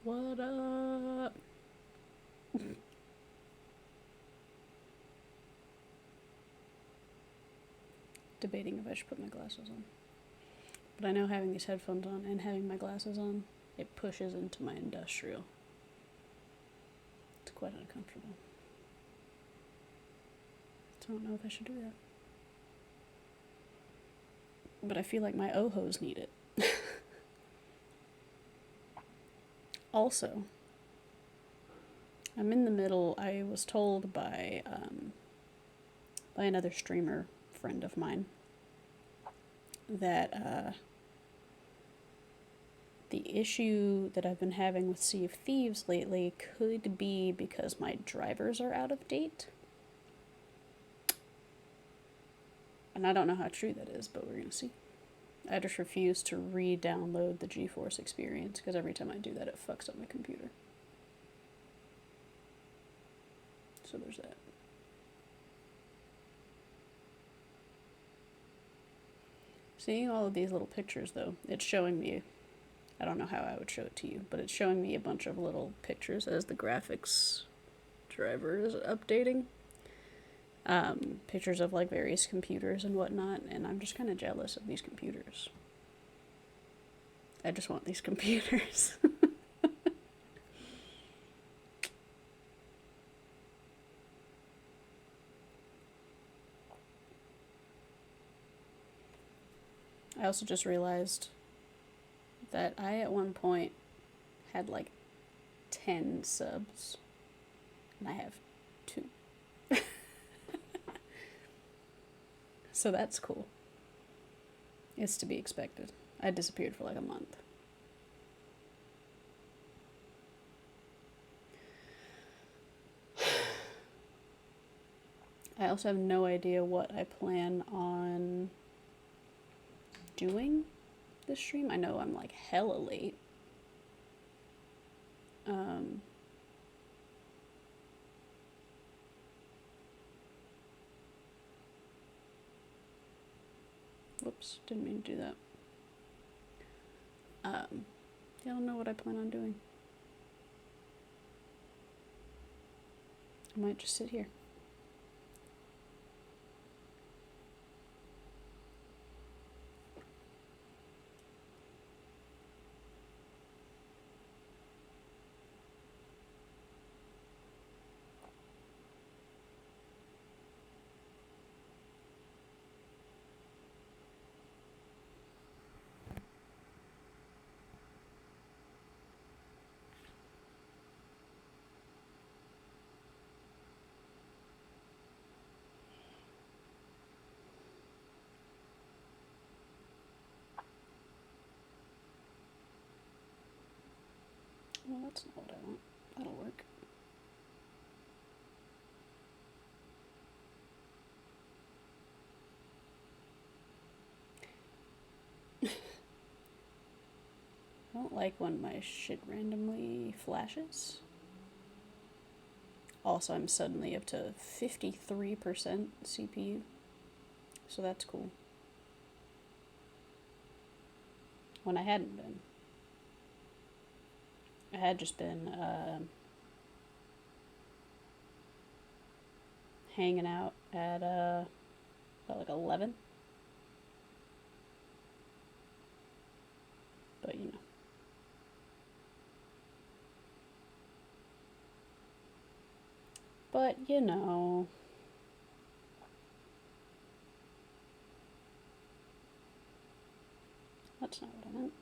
What up? Debating if I should put my glasses on. But I know having these headphones on and having my glasses on, it pushes into my industrial. It's quite uncomfortable. So I don't know if I should do that. But I feel like my Ohos need it. Also, I'm in the middle. I was told by another streamer friend of mine that the issue that I've been having with Sea of Thieves lately could be because my drivers are out of date. And I don't know how true that is, but we're going to see. I just refuse to re-download the GeForce Experience because every time I do that, it fucks up my computer. So there's that. Seeing all of these little pictures, though, it's showing me, I don't know how I would show it to you, but it's showing me a bunch of little pictures as the graphics driver is updating. Pictures of like various computers and whatnot, and I'm just kind of jealous of these computers. I just want these computers. I also just realized that I at one point had like 10 subs, and I have 2. So that's cool. It's to be expected. I disappeared for like a month. I also have no idea what I plan on doing this stream. I know I'm like hella late. Whoops, didn't mean to do that. I don't know what I plan on doing. I might just sit here. Well, that's not what I want. That'll work. I don't like when my shit randomly flashes. Also, I'm suddenly up to 53% CPU, so that's cool. When I hadn't been. I had just been hanging out at about like 11. But you know. But you know. That's not what I meant.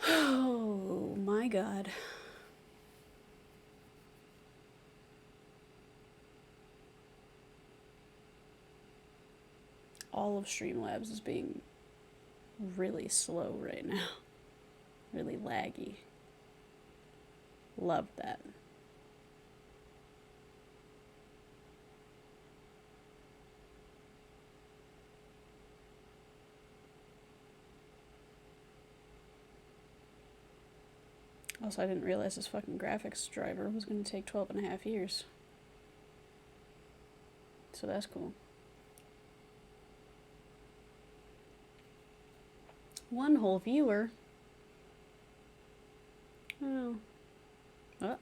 Oh my god. All of Streamlabs is being really slow right now. Really laggy. Love that. Also, I didn't realize this fucking graphics driver was going to take 12 and a half years. So that's cool. One whole viewer. Oh. Oh.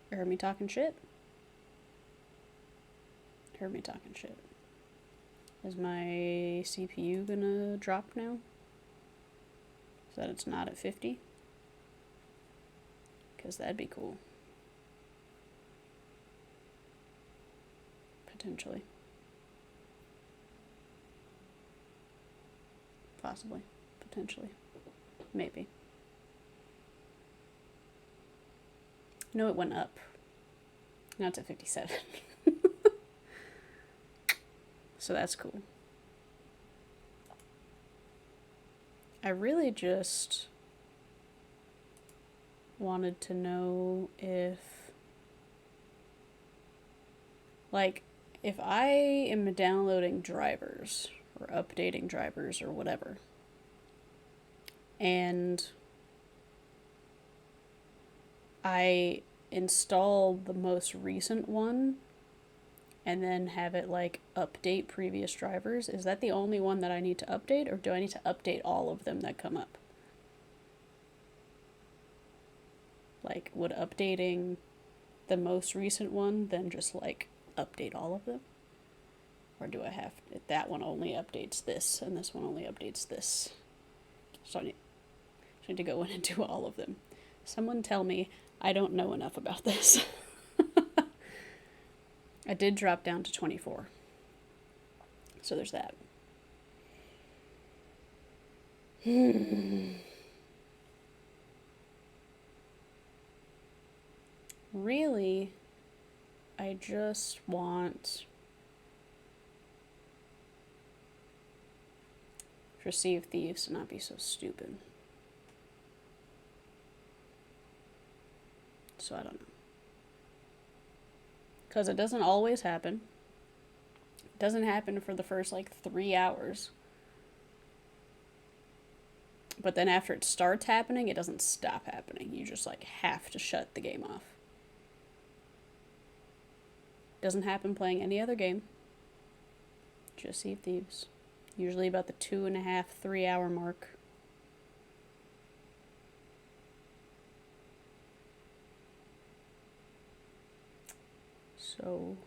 You heard me talking shit? Heard me talking shit. Is my CPU gonna drop now? So that it's not at 50? Because that'd be cool. Potentially. Possibly. Potentially. Maybe. No, it went up. Now it's at 57. So that's cool. I really just wanted to know if, like, if I am downloading drivers or updating drivers or whatever, and I install the most recent one and then have it like update previous drivers, is that the only one that I need to update, or do I need to update all of them that come up? Like, would updating the most recent one then just like update all of them? Or do I have that one only updates this and this one only updates this? So I need to go in and do all of them. Someone tell me, I don't know enough about this. I did drop down to 24. So there's that. Really, I just want Receive Thieves to not be so stupid. So I don't know. Because it doesn't always happen. It doesn't happen for the first like 3 hours. But then after it starts happening, it doesn't stop happening. You just like have to shut the game off. Doesn't happen playing any other game. Just Sea of Thieves. Usually about the 2.5, 3 hour mark. So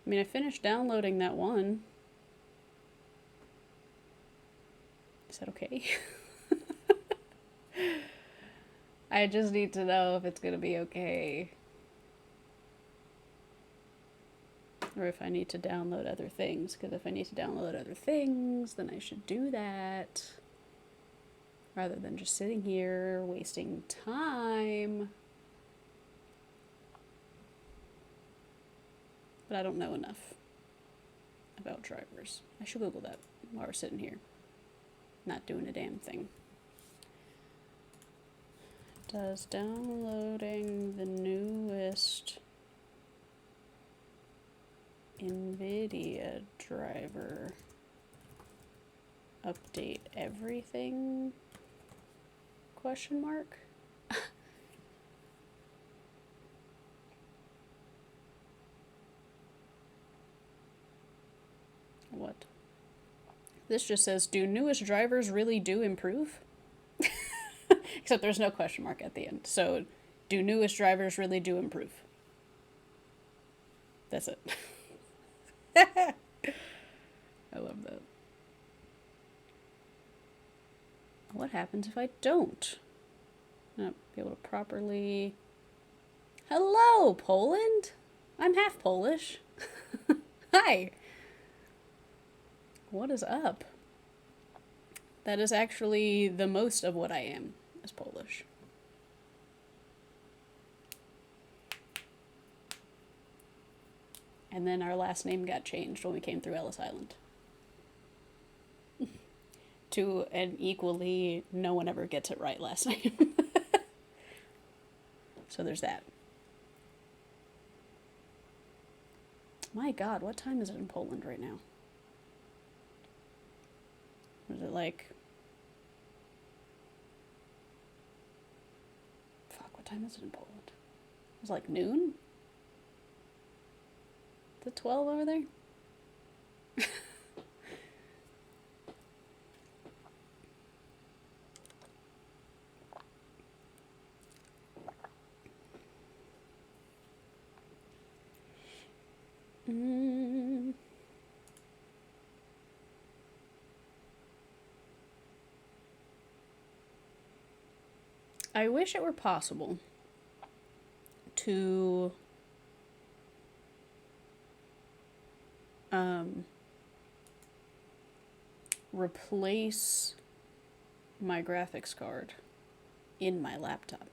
I mean, I finished downloading that one. Is that okay? I just need to know if it's gonna be okay. Or if I need to download other things. Because if I need to download other things, then I should do that. Rather than just sitting here wasting time. But I don't know enough about drivers. I should Google that while we're sitting here. Not doing a damn thing. Does downloading the newest NVIDIA driver update everything? Question mark? What? This just says, do newest drivers really do improve? Except there's no question mark at the end. So, do newest drivers really do improve? That's it. I love that. What happens if I don't? Not be able to properly... Hello, Poland! I'm half Polish. Hi! What is up? That is actually the most of what I am, is Polish. And then our last name got changed when we came through Ellis Island. To an equally no one ever gets it right last name. So there's that. My God, what time is it in Poland right now? Is it like time is it in Poland? It was like noon? Is it 12 over there? I wish it were possible to replace my graphics card in my laptop.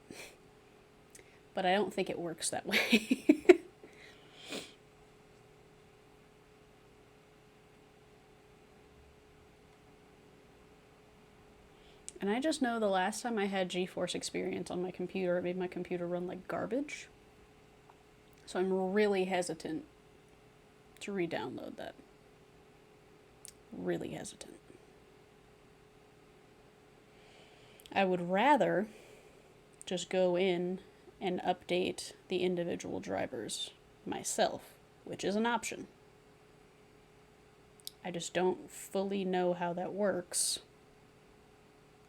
But I don't think it works that way. And I just know the last time I had GeForce Experience on my computer, it made my computer run like garbage. So I'm really hesitant to re-download that. Really hesitant. I would rather just go in and update the individual drivers myself, which is an option. I just don't fully know how that works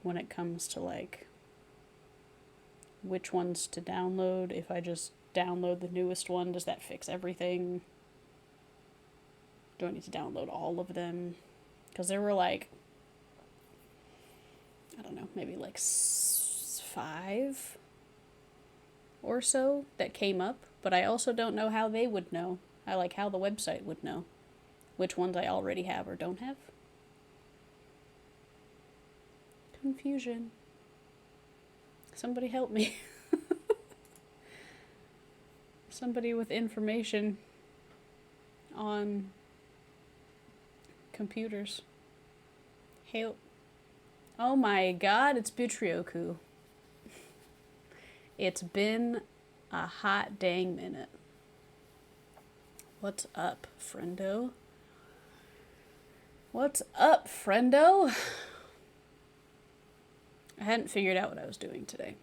when it comes to like which ones to download. If I just download the newest one, does that fix everything? Do I need to download all of them? Because there were like, I don't know, maybe like 5 or so that came up, but I also don't know how they would know. How the website would know which ones I already have or don't have. Confusion. Somebody help me. Somebody with information on computers. Help. Oh my god, it's Butryoku. It's been a hot dang minute. What's up, friendo? What's up, friendo? I hadn't figured out what I was doing today.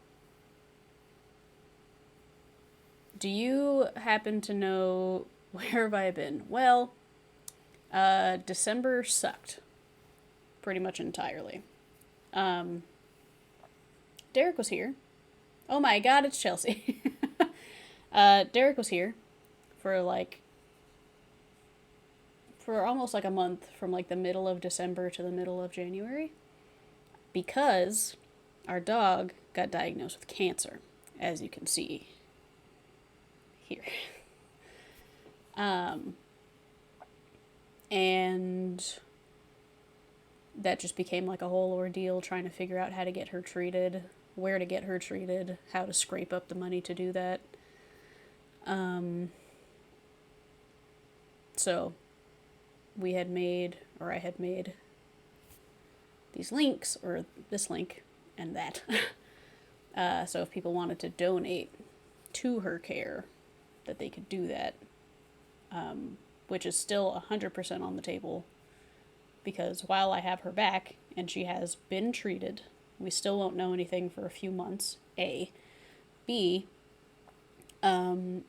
Do you happen to know where have I been? Well, December sucked. Pretty much entirely. Derek was here. Oh my god, it's Chelsea. Derek was here for almost like a month, from like the middle of December to the middle of January, because our dog got diagnosed with cancer, as you can see here. And that just became like a whole ordeal, trying to figure out how to get her treated, where to get her treated, how to scrape up the money to do that. So I had made these links, or this link and that. So if people wanted to donate to her care, that they could do that, which is still 100% on the table, because while I have her back and she has been treated, we still won't know anything for a few months, A. B, there's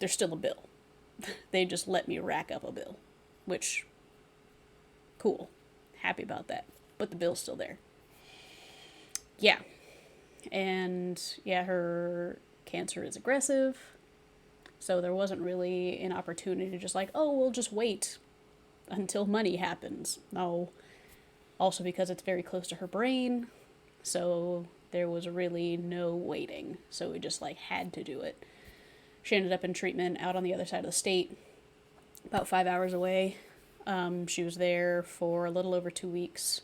still a bill. They just let me rack up a bill, which, cool. Happy about that. But the bill's still there. Yeah. And yeah, her cancer is aggressive. So there wasn't really an opportunity to just like, oh, we'll just wait until money happens. No. Also because it's very close to her brain. So there was really no waiting. So we just like had to do it. She ended up in treatment out on the other side of the state, about 5 hours away. She was there for a little over 2 weeks.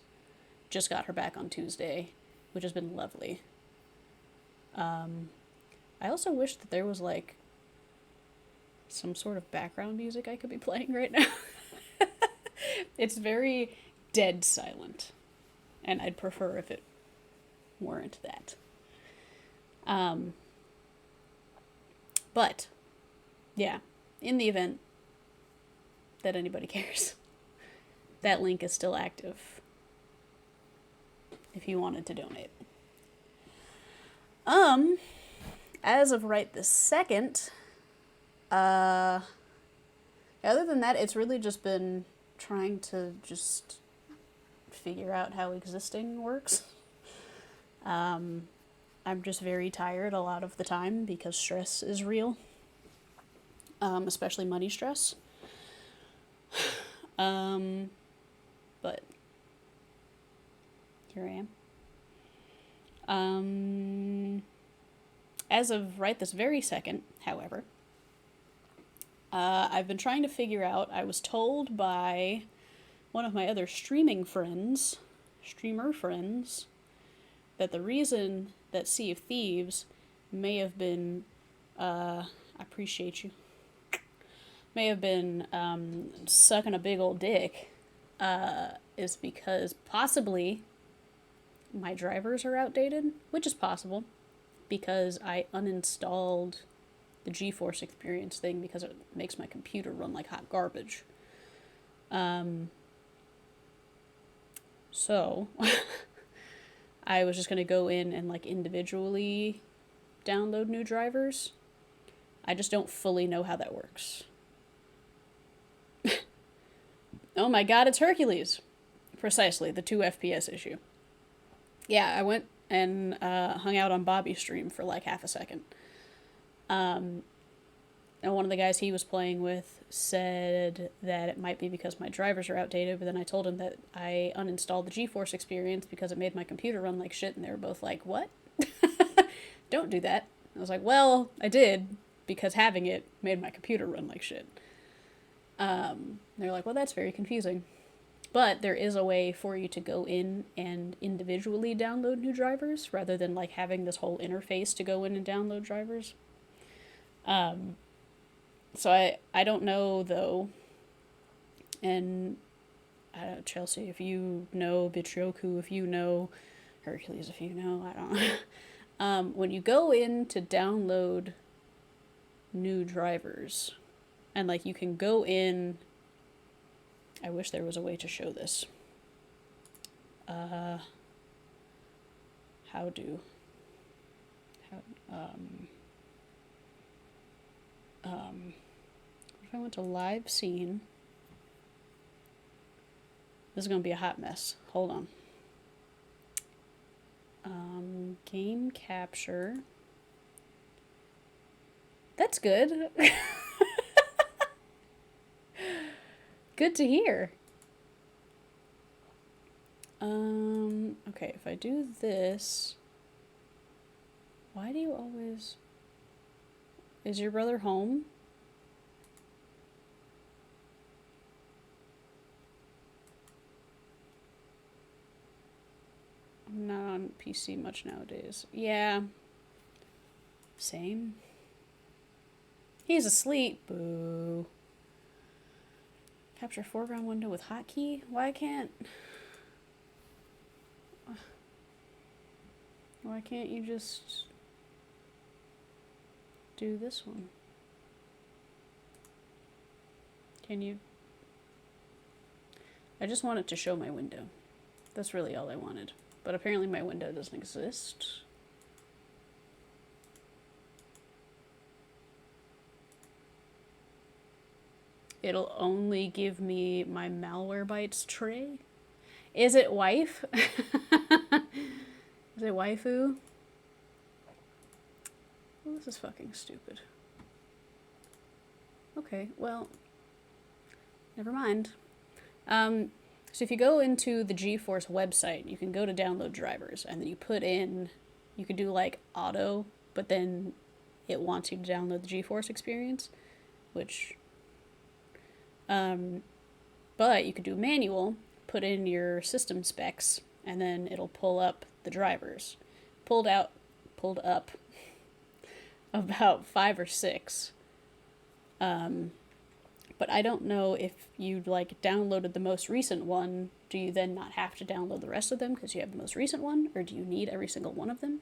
Just got her back on Tuesday, which has been lovely. I also wish that there was like some sort of background music I could be playing right now. It's very dead silent, and I'd prefer if it weren't that. But, yeah, in the event that anybody cares, that link is still active if you wanted to donate. as of right this second, other than that, it's really just been trying to just figure out how existing works. I'm just very tired a lot of the time because stress is real, especially money stress. But here I am. As of right this very second, however, I've been trying to figure out, I was told by one of my other streamer friends, that the reason that Sea of Thieves may have been, I appreciate you, may have been sucking a big old dick, is because possibly my drivers are outdated, which is possible, because I uninstalled the GeForce Experience thing because it makes my computer run like hot garbage. So I was just going to go in and like individually download new drivers. I just don't fully know how that works. Oh my god, it's Hercules. Precisely, the 2 FPS issue. Yeah, I went and hung out on Bobby's stream for like half a second. And one of the guys he was playing with said that it might be because my drivers are outdated, but then I told him that I uninstalled the GeForce Experience because it made my computer run like shit, and they were both like, what? Don't do that. I was like, well, I did, because having it made my computer run like shit. They're like, well, that's very confusing. But there is a way for you to go in and individually download new drivers, rather than like having this whole interface to go in and download drivers. So I don't know, though, and Chelsea, if you know, Bitryoku, if you know, Hercules, if you know, I don't know. When you go in to download new drivers, and like you can go in, I wish there was a way to show this. If I went to live scene, this is going to be a hot mess. Hold on. Game capture. That's good. Good to hear. Okay, if I do this, why do you always... Is your brother home? I'm not on PC much nowadays. Yeah. Same. He's asleep. Boo. Capture foreground window with hotkey? Why can't you just do this one? Can you? I just want it to show my window. That's really all I wanted. But apparently my window doesn't exist. It'll only give me my Malwarebytes tray. Is it wife? Is it waifu? Well, this is fucking stupid. Okay, well, never mind. So if you go into the GeForce website, you can go to download drivers, and then you put in, you could do like auto, but then it wants you to download the GeForce Experience, which, but you could do manual, put in your system specs, and then it'll pull up the drivers. Pulled up about 5 or 6. But I don't know if you like downloaded the most recent one, do you then not have to download the rest of them because you have the most recent one, or do you need every single one of them?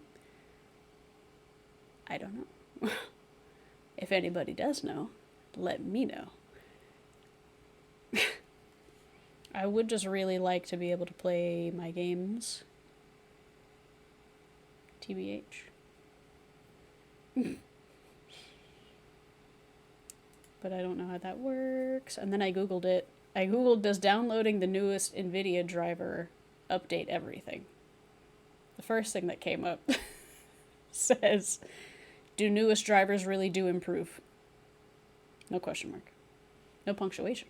I don't know. If anybody does know, let me know. I would just really like to be able to play my games. TBH. But I don't know how that works. And then I Googled it. I Googled, does downloading the newest NVIDIA driver update everything? The first thing that came up says, do newest drivers really do improve? No question mark. No punctuation.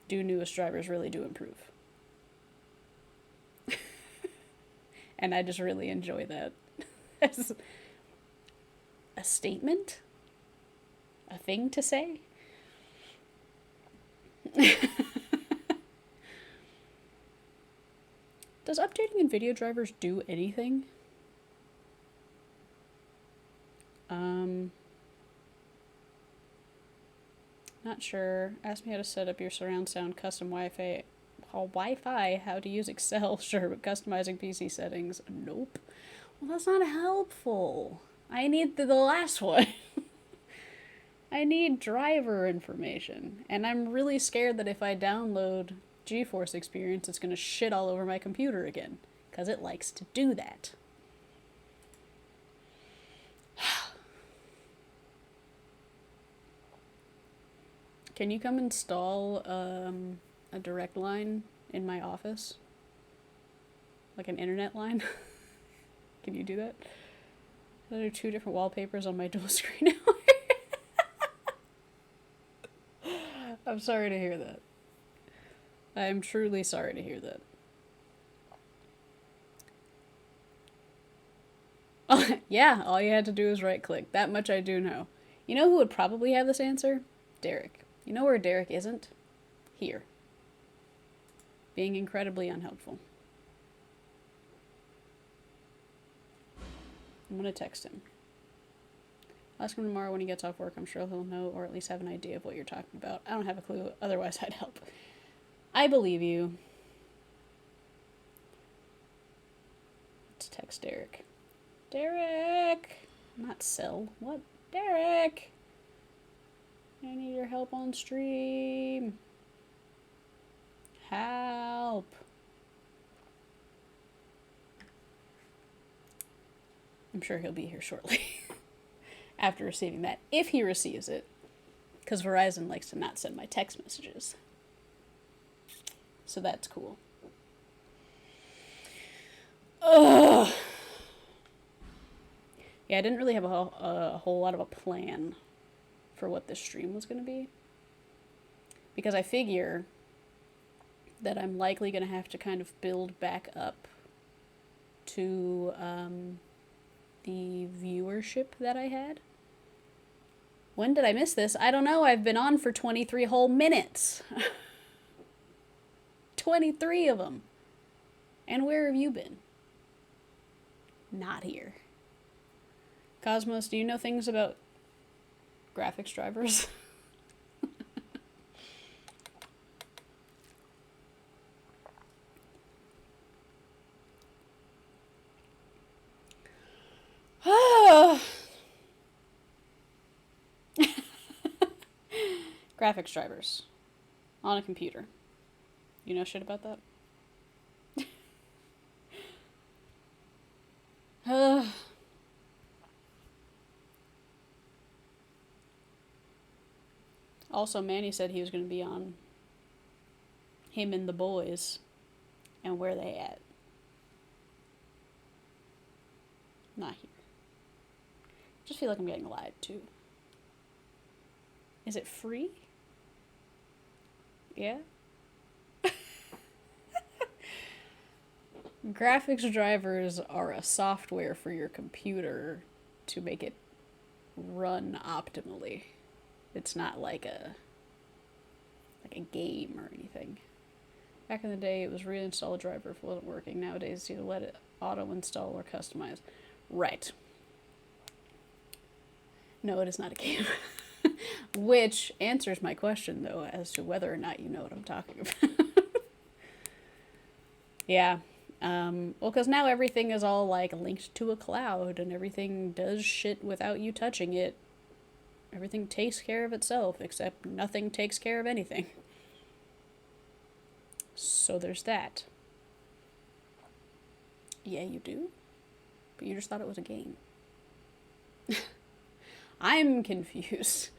Do newest drivers really do improve? And I just really enjoy that as a statement, a thing to say. Does updating NVIDIA drivers do anything? Not sure. Ask me how to set up your surround sound custom Wi-Fi. How to use Excel? Sure, but customizing PC settings? Nope. Well, that's not helpful. I need the last one. I need driver information. And I'm really scared that if I download GeForce Experience, it's going to shit all over my computer again. Because it likes to do that. Can you come install a direct line in my office? Like an internet line? Can you do that? There are 2 different wallpapers on my dual screen now. I'm sorry to hear that. I'm truly sorry to hear that. Yeah, all you had to do was right click. That much I do know. You know who would probably have this answer? Derek. You know where Derek isn't? Here. Being incredibly unhelpful. I'm gonna text him. I'll ask him tomorrow when he gets off work. I'm sure he'll know or at least have an idea of what you're talking about. I don't have a clue, otherwise I'd help. I believe you. Let's text Derek. Derek! Not Cell. What? Derek! I need your help on stream. Help. I'm sure he'll be here shortly after receiving that, if he receives it, because Verizon likes to not send my text messages. So that's cool. Ugh. Yeah, I didn't really have a whole lot of a plan for what this stream was going to be, because I figure that I'm likely going to have to kind of build back up to the viewership that I had. When did I miss this? I don't know. I've been on for 23 whole minutes. 23 of them. And where have you been? Not here. Cosmos, do you know things about graphics drivers? Graphics drivers on a computer. You know shit about that? Also, Manny said he was going to be on him and the boys, and where they at? Not here. Just feel like I'm getting lied to. Is it free? Yeah? Graphics drivers are a software for your computer to make it run optimally. It's not like a game or anything. Back in the day, it was reinstall a driver if it wasn't working. Nowadays, you let it auto-install or customize. Right. No, it is not a game. Which answers my question, though, as to whether or not you know what I'm talking about. Yeah. Well, because now everything is all, like, linked to a cloud, and everything does shit without you touching it. Everything takes care of itself, except nothing takes care of anything. So there's that. Yeah, you do? But you just thought it was a game. I'm confused.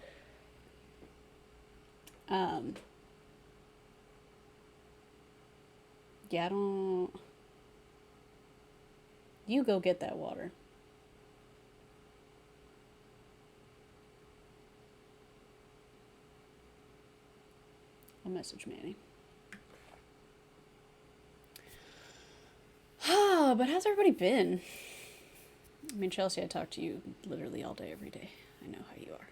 Yeah, I don't. You go get that water. I'll message Manny. But how's everybody been? I mean, Chelsea, I talk to you literally all day, every day. I know how you are.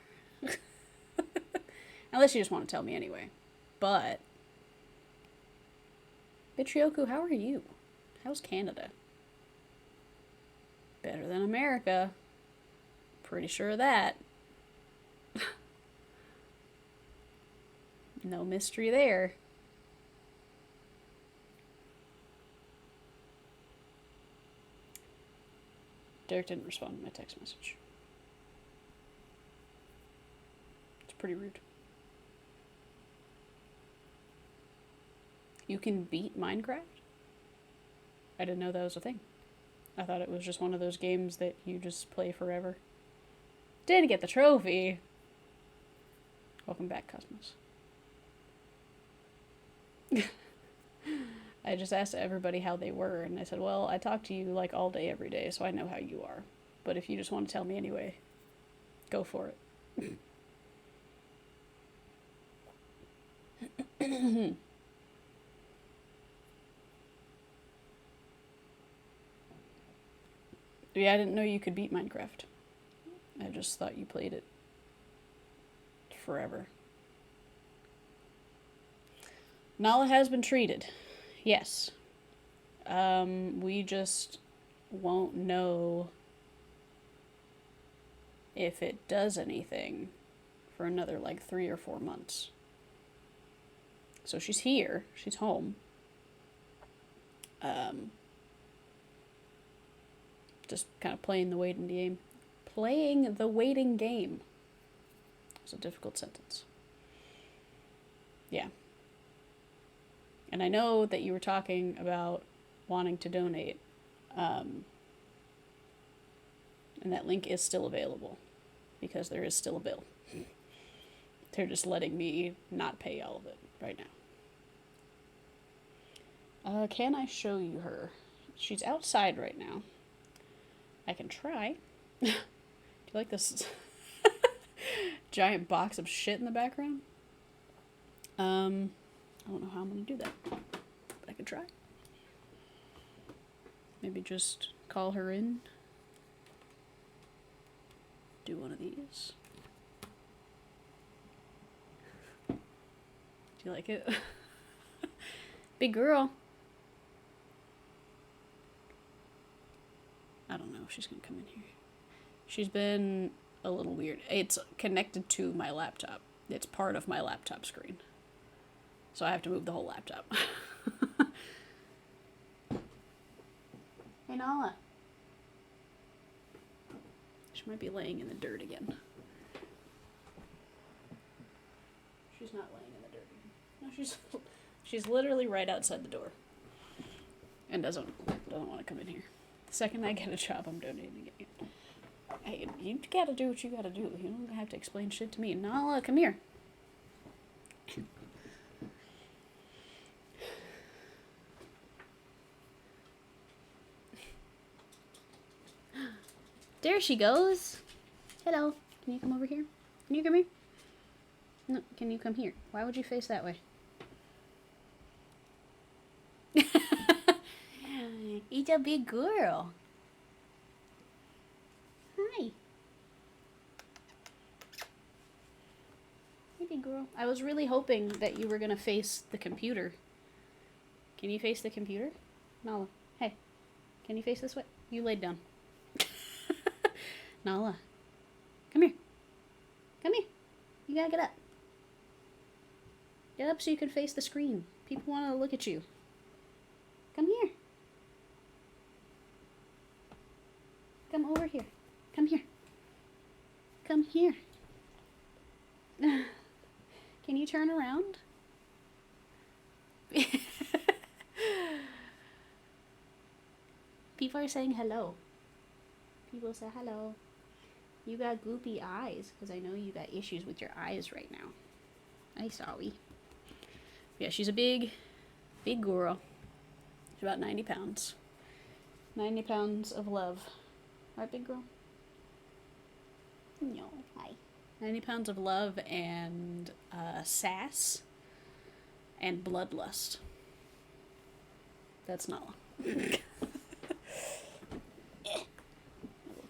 Unless you just want to tell me anyway. But, Bitrioku, how are you? How's Canada? Better than America. Pretty sure of that. No mystery there. Derek didn't respond to my text message. It's pretty rude. You can beat Minecraft? I didn't know that was a thing. I thought it was just one of those games that you just play forever. Did get the trophy. Welcome back, Cosmos. I just asked everybody how they were, and I said, well, I talk to you like all day, every day, so I know how you are. But if you just want to tell me anyway, go for it. Yeah, I didn't know you could beat Minecraft. I just thought you played it forever. Nala has been treated. Yes. We just won't know if it does anything for another like 3 or 4 months. So she's here. She's home. Just kind of playing the waiting game. Playing the waiting game. It's a difficult sentence. Yeah. And I know that you were talking about wanting to donate. And that link is still available. Because there is still a bill. They're just letting me not pay all of it right now. Can I show you her? She's outside right now. I can try. Do you like this giant box of shit in the background? I don't know how I'm gonna do that, but I could try. Maybe just call her in. Do one of these. Do you like it? Big girl. I don't know if she's gonna come in here. She's been a little weird. It's connected to my laptop. It's part of my laptop screen. So I have to move the whole laptop. Hey, Nala. She might be laying in the dirt again. She's not laying in the dirt again. No, she's literally right outside the door. And doesn't want to come in here. The second I get a job, I'm donating it. Hey, you gotta do what you gotta do. You don't have to explain shit to me. Nala, come here. There she goes. Hello. Can you come over here? Can you come here? No, can you come here? Why would you face that way? It's a big girl. Hi. Hey, big girl. I was really hoping that you were gonna face the computer. Can you face the computer? Nala, hey. Can you face this way? You laid down. Nala, come here. Come here. You gotta get up. Get up so you can face the screen. People want to look at you. Come here. Come over here. Come here. Come here. Can you turn around? People are saying hello. People say hello. You got goopy eyes, because I know you got issues with your eyes right now. I sorry. Yeah, she's a big girl. She's about 90 pounds. 90 pounds of love. Right, big girl? No, hi. 90 pounds of love and sass and bloodlust. That's Nala.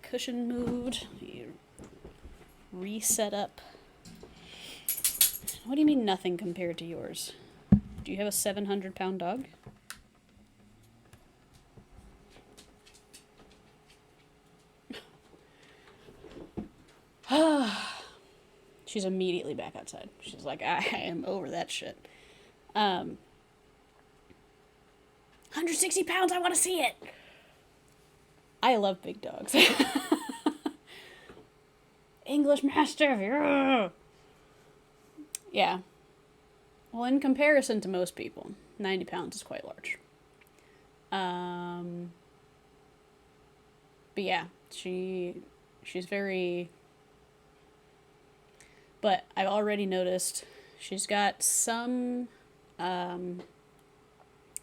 Cushion moved. You reset up. What do you mean nothing compared to yours? Do you have a 700-pound dog? She's immediately back outside. She's like, I am over that shit. 160 pounds, I want to see it! I love big dogs. English Mastiff, yeah! Yeah. Well, in comparison to most people, 90 pounds is quite large. But yeah, she's very... But I've already noticed she's got some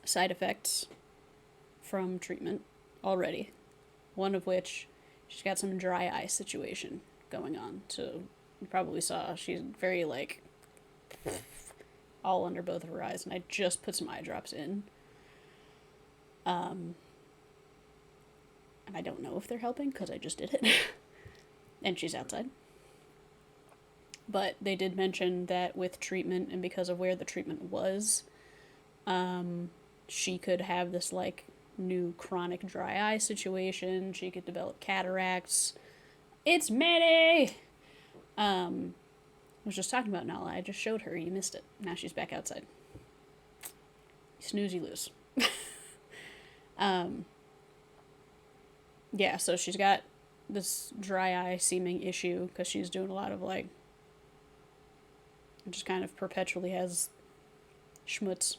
side effects from treatment already. One of which, she's got some dry eye situation going on. So you probably saw she's very like all under both of her eyes, and I just put some eye drops in. And I don't know if they're helping because I just did it. And she's outside. But they did mention that with treatment and because of where the treatment was, she could have this like new chronic dry eye situation. She could develop cataracts. It's Manny! I was just talking about Nala. I just showed her. You missed it. Now she's back outside. Snooze, you lose. Yeah, so she's got this dry eye seeming issue because she's doing a lot of like, just kind of perpetually has schmutz.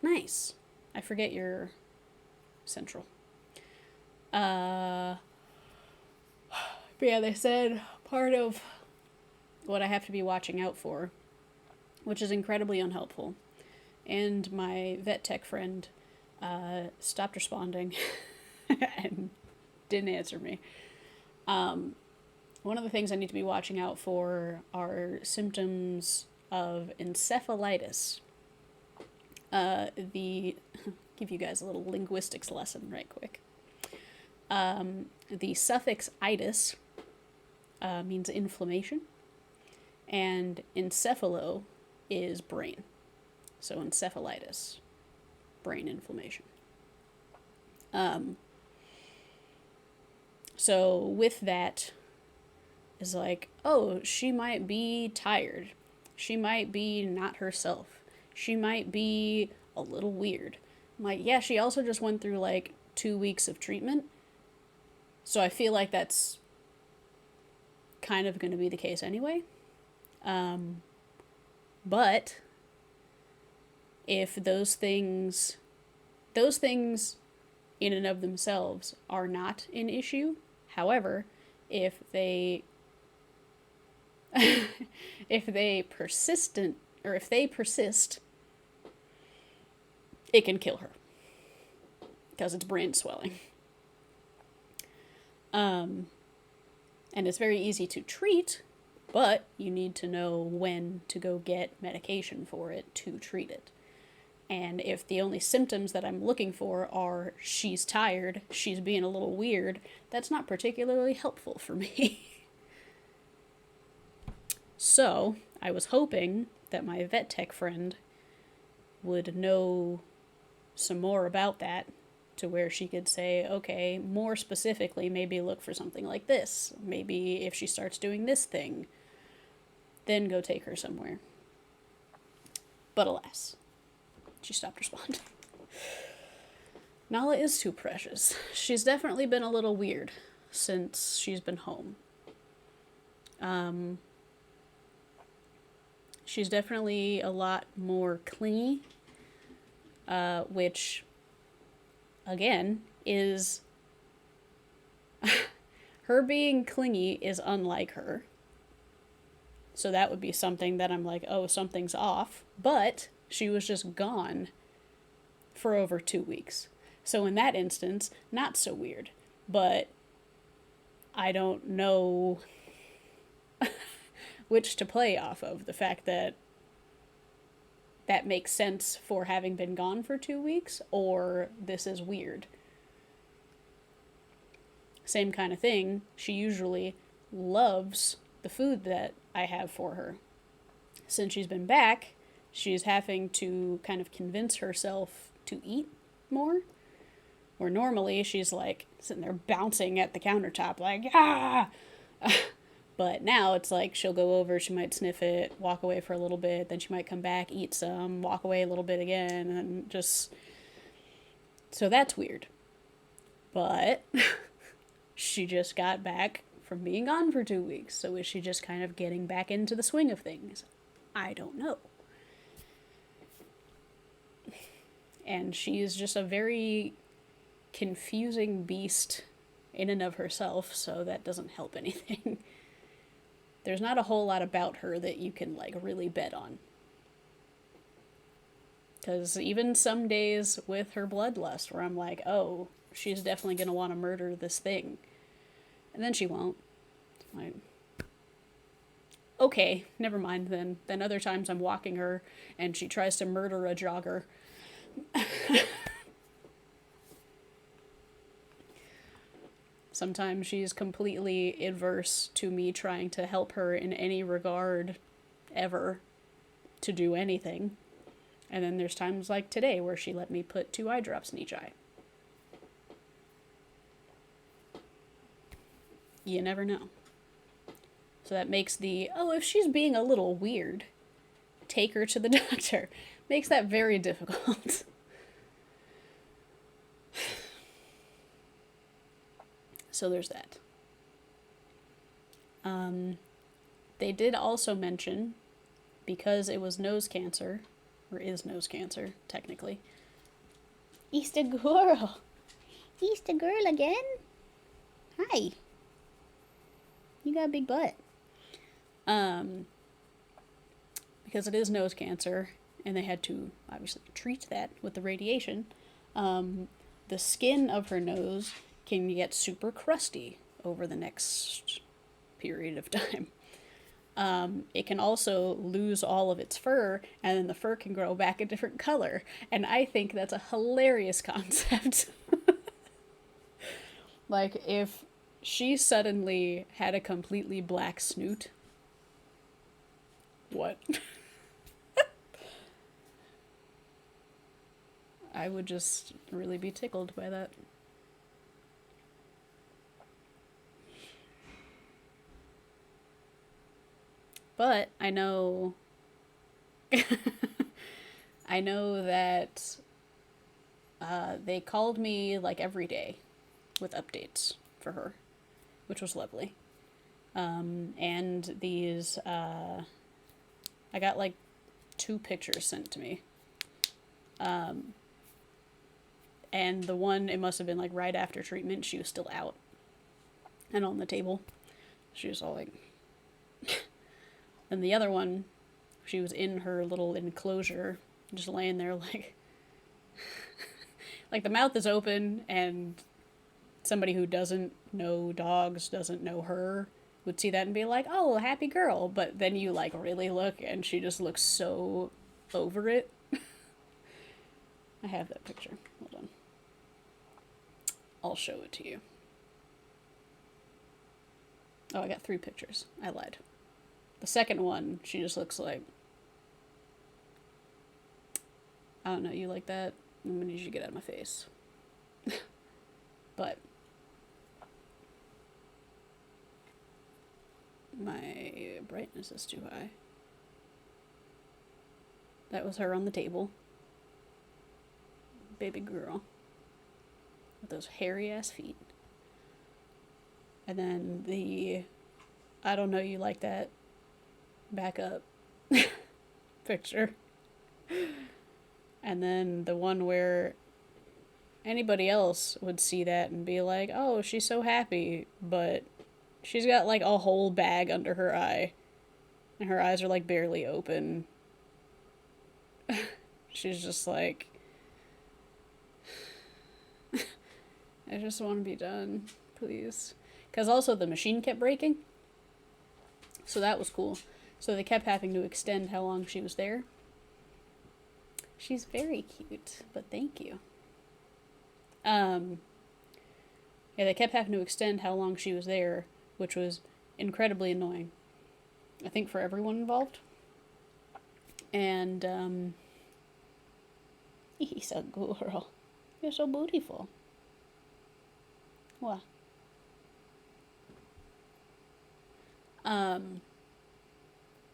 Nice. I forget you're central. But yeah, they said part of what I have to be watching out for, which is incredibly unhelpful, and my vet tech friend stopped responding and didn't answer me. One of the things I need to be watching out for are symptoms of encephalitis. Give you guys a little linguistics lesson right quick. The suffix itis means inflammation, and encephalo is brain. So encephalitis, brain inflammation. So with that is like, oh, she might be tired. She might be not herself. She might be a little weird. I'm like, yeah, she also just went through like 2 weeks of treatment. So I feel like that's kind of going to be the case anyway. But if those things in and of themselves are not an issue, however, if they persist, it can kill her because it's brain swelling. And it's very easy to treat, but you need to know when to go get medication for it to treat it. And if the only symptoms that I'm looking for are she's tired, she's being a little weird, that's not particularly helpful for me. So, I was hoping that my vet tech friend would know some more about that to where she could say, okay, more specifically, maybe look for something like this. Maybe if she starts doing this thing, then go take her somewhere. But alas, she stopped responding. Nala is too precious. She's definitely been a little weird since she's been home. She's definitely a lot more clingy, which, again, is Her being clingy is unlike her. So that would be something that I'm like, oh, something's off. But she was just gone for over 2 weeks. So in that instance, not so weird. But I don't know which to play off of. The fact that that makes sense for having been gone for 2 weeks, or this is weird. Same kind of thing. She usually loves the food that I have for her. Since she's been back, she's having to kind of convince herself to eat more. Where normally she's like sitting there bouncing at the countertop, like, ah! But now it's like she'll go over, she might sniff it, walk away for a little bit, then she might come back, eat some, walk away a little bit again, and just. So that's weird. But she just got back from being gone for 2 weeks, so is she just kind of getting back into the swing of things? I don't know. And she is just a very confusing beast in and of herself, so that doesn't help anything. There's not a whole lot about her that you can, like, really bet on. Because even some days with her bloodlust, where I'm like, oh, she's definitely going to want to murder this thing. And then she won't. Like, okay, never mind then. Then other times I'm walking her and she tries to murder a jogger. Sometimes she's completely adverse to me trying to help her in any regard ever to do anything. And then there's times like today where she let me put 2 eye drops in each eye. You never know. So that makes the, oh, if she's being a little weird, take her to the doctor. Makes that very difficult. So there's that. They did also mention, because it was nose cancer, or is nose cancer, technically. Easter girl. Easter girl again? Hi. You got a big butt. Because it is nose cancer, and they had to obviously treat that with the radiation, the skin of her nose can get super crusty over the next period of time. It can also lose all of its fur, and then the fur can grow back a different color. And I think that's a hilarious concept. Like, if she suddenly had a completely black snoot, what? I would just really be tickled by that. But I know I know that they called me like every day with updates for her, which was lovely. And these, I got like 2 pictures sent to me. And the one, it must have been like right after treatment, she was still out and on the table. She was all like. And the other one, she was in her little enclosure, just laying there like. Like the mouth is open, and somebody who doesn't know dogs, doesn't know her, would see that and be like, oh, happy girl. But then you like really look, and she just looks so over it. I have that picture. Hold on. I'll show it to you. Oh, I got 3 pictures. I lied. The second one, she just looks like, I don't know, you like that? I'm gonna need you to get out of my face. But my brightness is too high. That was her on the table. Baby girl. With those hairy ass feet. And then the, I don't know, you like that, back up picture. And then the one where anybody else would see that and be like, oh, she's so happy, but She's got like a whole bag under her eye, and her eyes are like barely open. She's just like, I just want to be done, please. Because also the machine kept breaking, so that was cool. So they kept having to extend how long she was there. She's very cute, but thank you. Yeah, they kept having to extend how long she was there, which was incredibly annoying, I think, for everyone involved. And, he's a girl. You're so beautiful. What?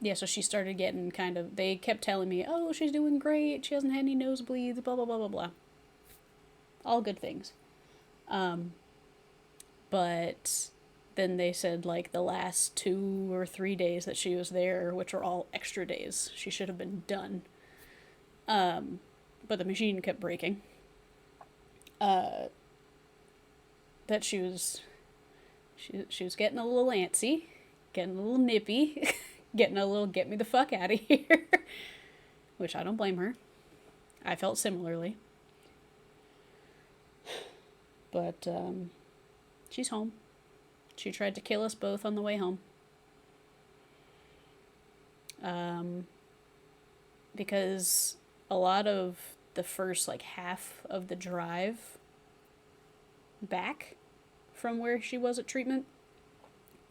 Yeah, so she started getting kind of, they kept telling me, oh, she's doing great, she hasn't had any nosebleeds, blah, blah, blah, blah, blah. All good things. But then they said, like, the last 2 or 3 days that she was there, which are all extra days, she should have been done. But the machine kept breaking. That she was getting a little antsy, getting a little nippy, getting a little get me the fuck out of here. Which I don't blame her. I felt similarly. But she's home. She tried to kill us both on the way home. Because a lot of the first like half of the drive back from where she was at treatment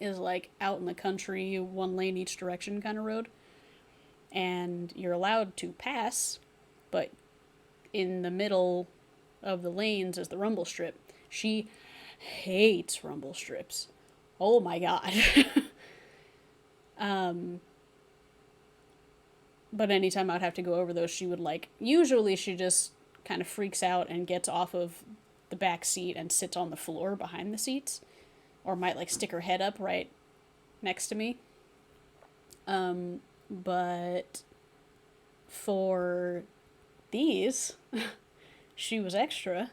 is like out in the country, 1 lane each direction kind of road. And you're allowed to pass, but in the middle of the lanes is the rumble strip. She hates rumble strips. Oh my god. But anytime I'd have to go over those, she would like, usually she just kind of freaks out and gets off of the back seat and sits on the floor behind the seats, or might like stick her head up right next to me. But for these, she was extra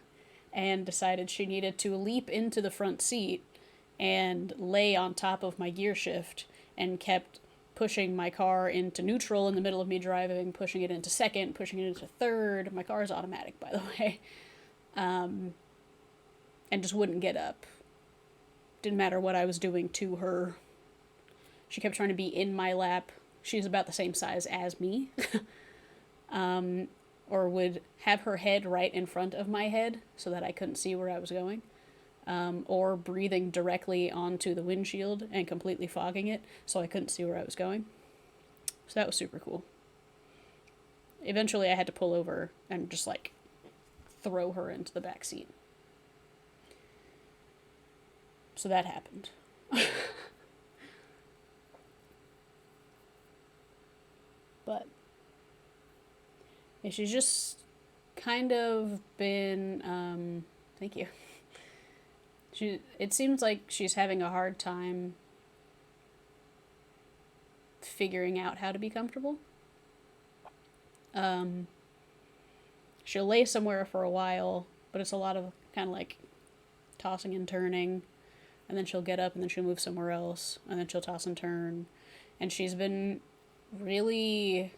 and decided she needed to leap into the front seat and lay on top of my gear shift, and kept pushing my car into neutral in the middle of me driving, pushing it into second, pushing it into third. My car is automatic, by the way. And just wouldn't get up. Didn't matter what I was doing to her. She kept trying to be in my lap. She's about the same size as me. Or would have her head right in front of my head so that I couldn't see where I was going. Or breathing directly onto the windshield and completely fogging it so I couldn't see where I was going. So that was super cool. Eventually I had to pull over and just like throw her into the back seat. So that happened. But yeah, she's just kind of been, thank you. It seems like she's having a hard time figuring out how to be comfortable. She'll lay somewhere for a while, but it's a lot of kind of like tossing and turning, and then she'll get up and then she'll move somewhere else, and then she'll toss and turn. And she's been really,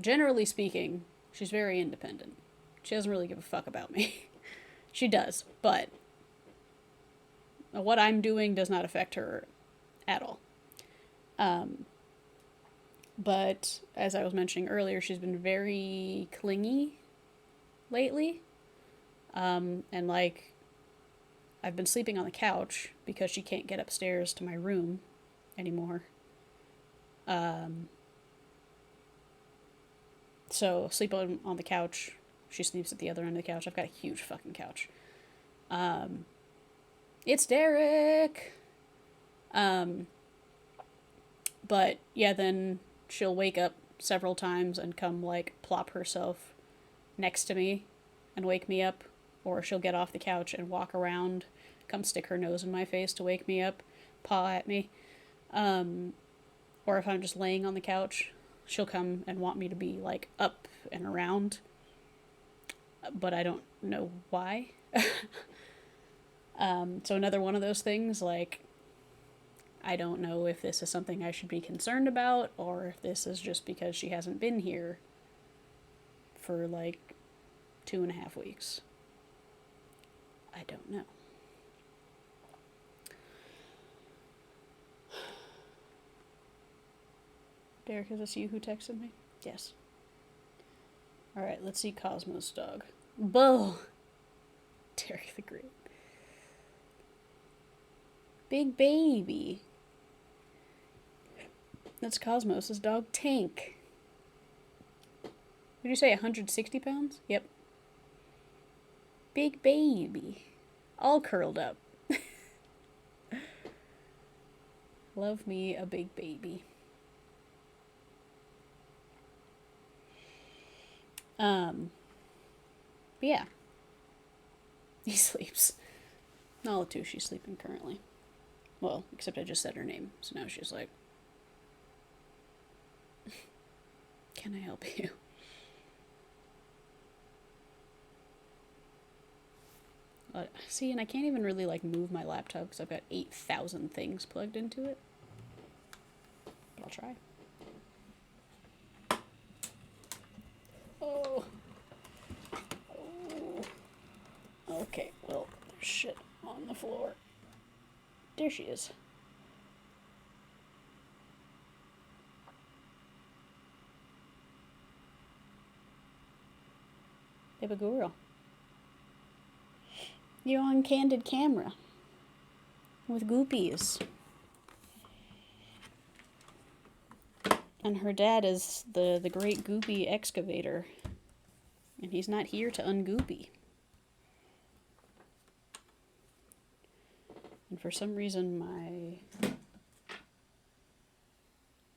generally speaking, she's very independent. She doesn't really give a fuck about me. She does, but what I'm doing does not affect her at all. But as I was mentioning earlier, she's been very clingy lately. And like, I've been sleeping on the couch because she can't get upstairs to my room anymore. So sleep on the couch. She sleeps at the other end of the couch. I've got a huge fucking couch. It's Derek. But yeah, then she'll wake up several times and come like plop herself next to me and wake me up, or she'll get off the couch and walk around, come stick her nose in my face to wake me up, paw at me. Or if I'm just laying on the couch, she'll come and want me to be like up and around, but I don't know why. So another one of those things, like, I don't know if this is something I should be concerned about or if this is just because she hasn't been here for like 2.5 weeks. I don't know. Derek, is this you who texted me? Yes. Alright, let's see Cosmo's dog. Bo! Derek the Great. Big baby. That's Cosmos' dog, Tank. Would you say 160 pounds? Yep. Big baby. All curled up. Love me a big baby. But yeah. He sleeps. Nala too, she's sleeping currently. Well, except I just said her name, so now she's like, can I help you? See, and I can't even really like move my laptop because I've got 8,000 things plugged into it. But I'll try. Oh. Oh. Okay, well, there's shit on the floor. There she is. Baby girl. You're on candid camera. With goopies. And her dad is the great goopy excavator. And he's not here to ungoopy. And for some reason my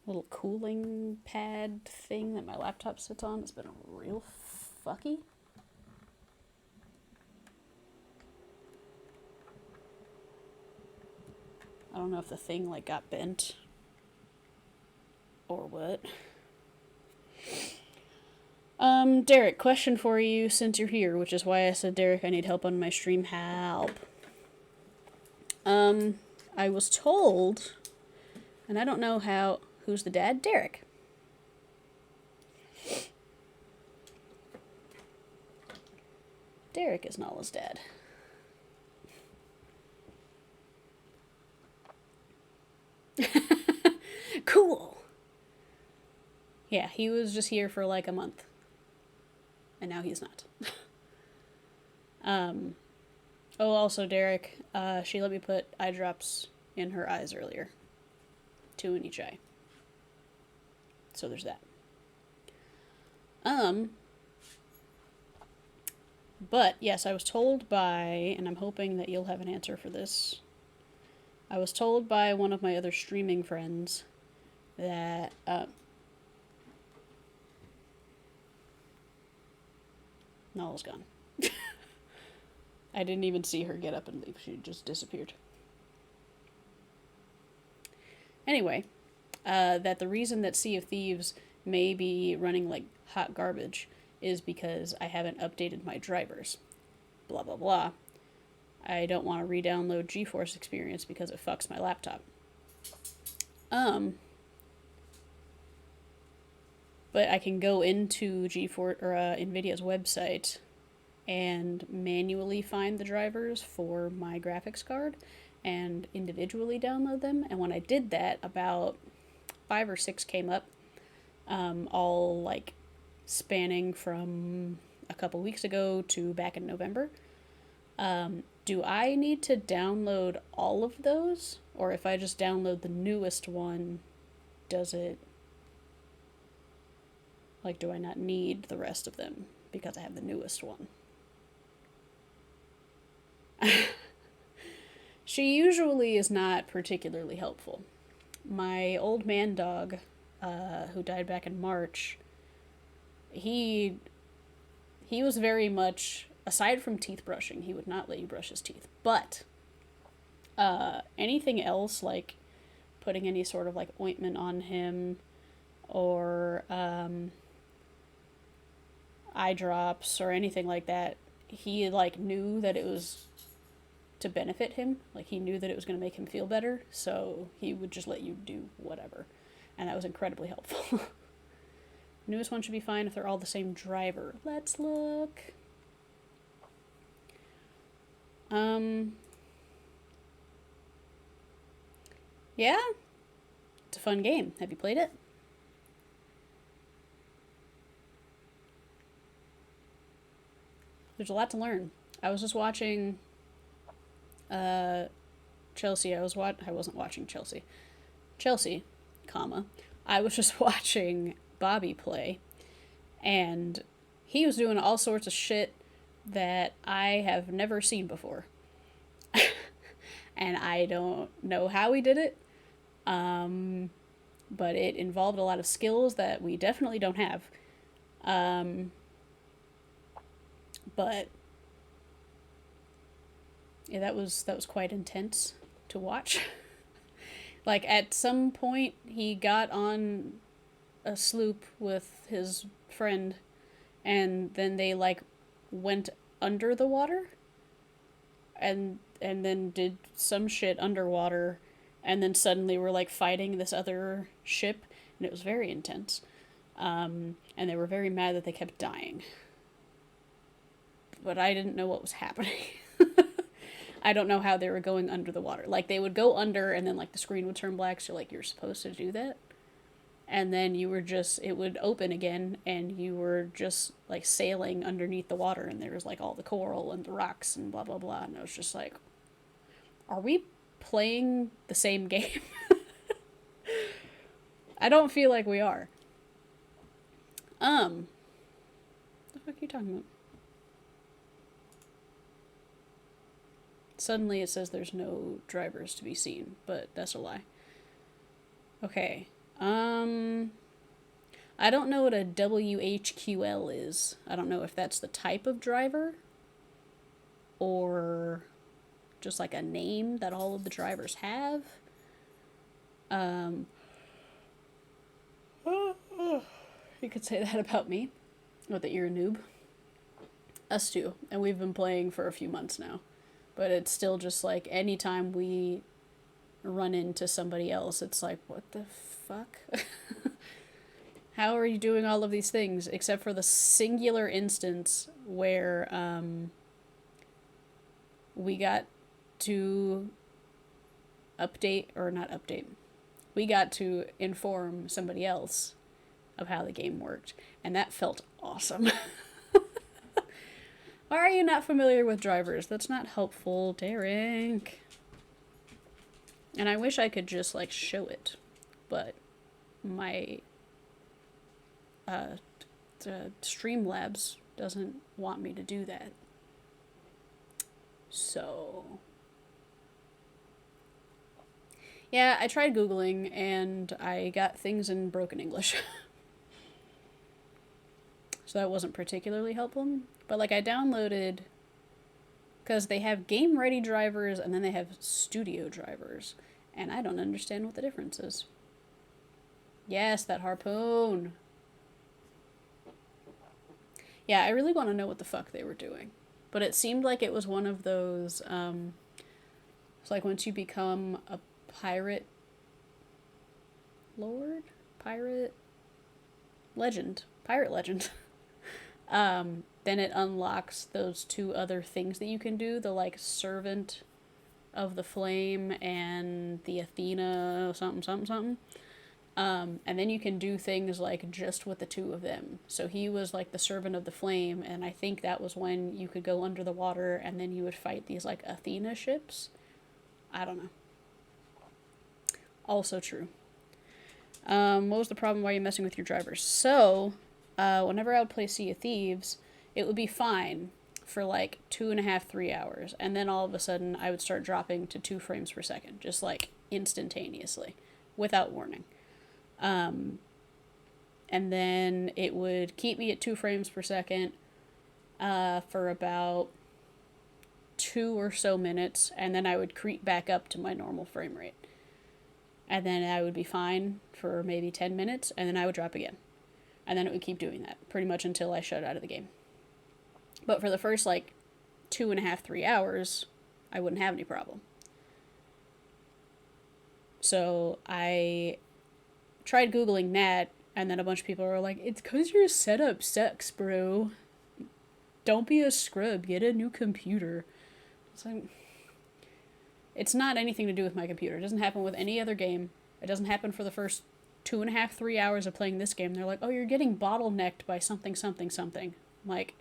little cooling pad thing that my laptop sits on has been real fucky. I don't know if the thing like got bent or what. Derek, question for you since you're here, which is why I said, Derek, I need help on my stream. Help. I was told, and I don't know who's the dad? Derek. Derek is Nala's dad. Cool. Yeah, he was just here for like a month. And now he's not. Oh, also, Derek, she let me put eye drops in her eyes earlier. 2 in each eye. So there's that. But, yes, I was told by, and I'm hoping that you'll have an answer for this. I was told by one of my other streaming friends that, Nala's gone. I didn't even see her get up and leave. She just disappeared. Anyway, that the reason that Sea of Thieves may be running like hot garbage is because I haven't updated my drivers. Blah, blah, blah. I don't want to re-download GeForce Experience because it fucks my laptop. But I can go into GeForce or NVIDIA's website and manually find the drivers for my graphics card and individually download them. And when I did that, about 5 or 6 came up, all like spanning from a couple weeks ago to back in November. Do I need to download all of those? Or if I just download the newest one, does it... Like, do I not need the rest of them because I have the newest one? She usually is not particularly helpful. My old man dog, who died back in March, he was very much, aside from teeth brushing, he would not let you brush his teeth. But anything else, like putting any sort of like ointment on him or eye drops or anything like that, he like knew that it was to benefit him. Like, he knew that it was going to make him feel better, so he would just let you do whatever. And that was incredibly helpful. Newest one should be fine if they're all the same driver. Let's look. Yeah. It's a fun game. Have you played it? There's a lot to learn. I was just watching Chelsea. I wasn't watching Chelsea. Chelsea, comma. I was just watching Bobby play, and he was doing all sorts of shit that I have never seen before. And I don't know how he did it, but it involved a lot of skills that we definitely don't have. But yeah, that was quite intense to watch. Like, at some point, he got on a sloop with his friend, and then they, like, went under the water, and then did some shit underwater, and then suddenly were, like, fighting this other ship, and it was very intense. And they were very mad that they kept dying. But I didn't know what was happening. I don't know how they were going under the water. Like, they would go under, and then, like, the screen would turn black, so, like, you're supposed to do that. And then you were just, it would open again, and you were just, like, sailing underneath the water, and there was, like, all the coral and the rocks and blah, blah, blah. And I was just like, are we playing the same game? I don't feel like we are. What the fuck are you talking about? Suddenly it says there's no drivers to be seen, but that's a lie. Okay. I don't know what a WHQL is. I don't know if that's the type of driver or just like a name that all of the drivers have. You could say that about me. Or that you're a noob. Us too. And we've been playing for a few months now. But it's still just like, anytime we run into somebody else, it's like, what the fuck? How are you doing all of these things? Except for the singular instance where we got to we got to inform somebody else of how the game worked. And that felt awesome. Why are you not familiar with drivers? That's not helpful, Derek. And I wish I could just, like, show it. But my Streamlabs doesn't want me to do that. So yeah, I tried Googling, and I got things in broken English. So that wasn't particularly helpful. But, like, I downloaded, because they have game-ready drivers, and then they have studio drivers. And I don't understand what the difference is. Yes, that harpoon. Yeah, I really want to know what the fuck they were doing. But it seemed like it was one of those, it's like once you become a pirate lord? Pirate legend. Then it unlocks those two other things that you can do. The, like, Servant of the Flame and the Athena something. And then you can do things, like, just with the two of them. So he was, like, the Servant of the Flame, and I think that was when you could go under the water, and then you would fight these, like, Athena ships. I don't know. Also true. What was the problem? Why are you messing with your drivers? So, whenever I would play Sea of Thieves, it would be fine for, like, 2.5, 3 hours. And then all of a sudden, I would start dropping to 2 frames per second. Just, like, instantaneously. Without warning. And then it would keep me at 2 frames per second for about 2 or so minutes. And then I would creep back up to my normal frame rate. And then I would be fine for maybe 10 minutes. And then I would drop again. And then it would keep doing that pretty much until I shut out of the game. But for the first, like, 2.5, 3 hours, I wouldn't have any problem. So I tried Googling that, and then a bunch of people were like, it's because your setup sucks, bro. Don't be a scrub. Get a new computer. It's like, it's not anything to do with my computer. It doesn't happen with any other game. It doesn't happen for the first 2.5, 3 hours of playing this game. They're like, oh, you're getting bottlenecked by something, something, something. I'm like,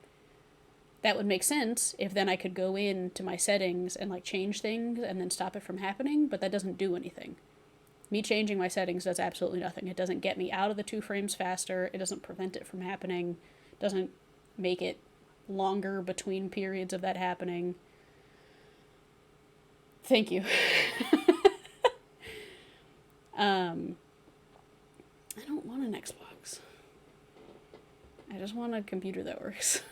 that would make sense if then I could go into my settings and like change things and then stop it from happening, but that doesn't do anything. Me changing my settings does absolutely nothing. It doesn't get me out of the 2 frames faster. It doesn't prevent it from happening. It doesn't make it longer between periods of that happening. Thank you. I don't want an Xbox. I just want a computer that works.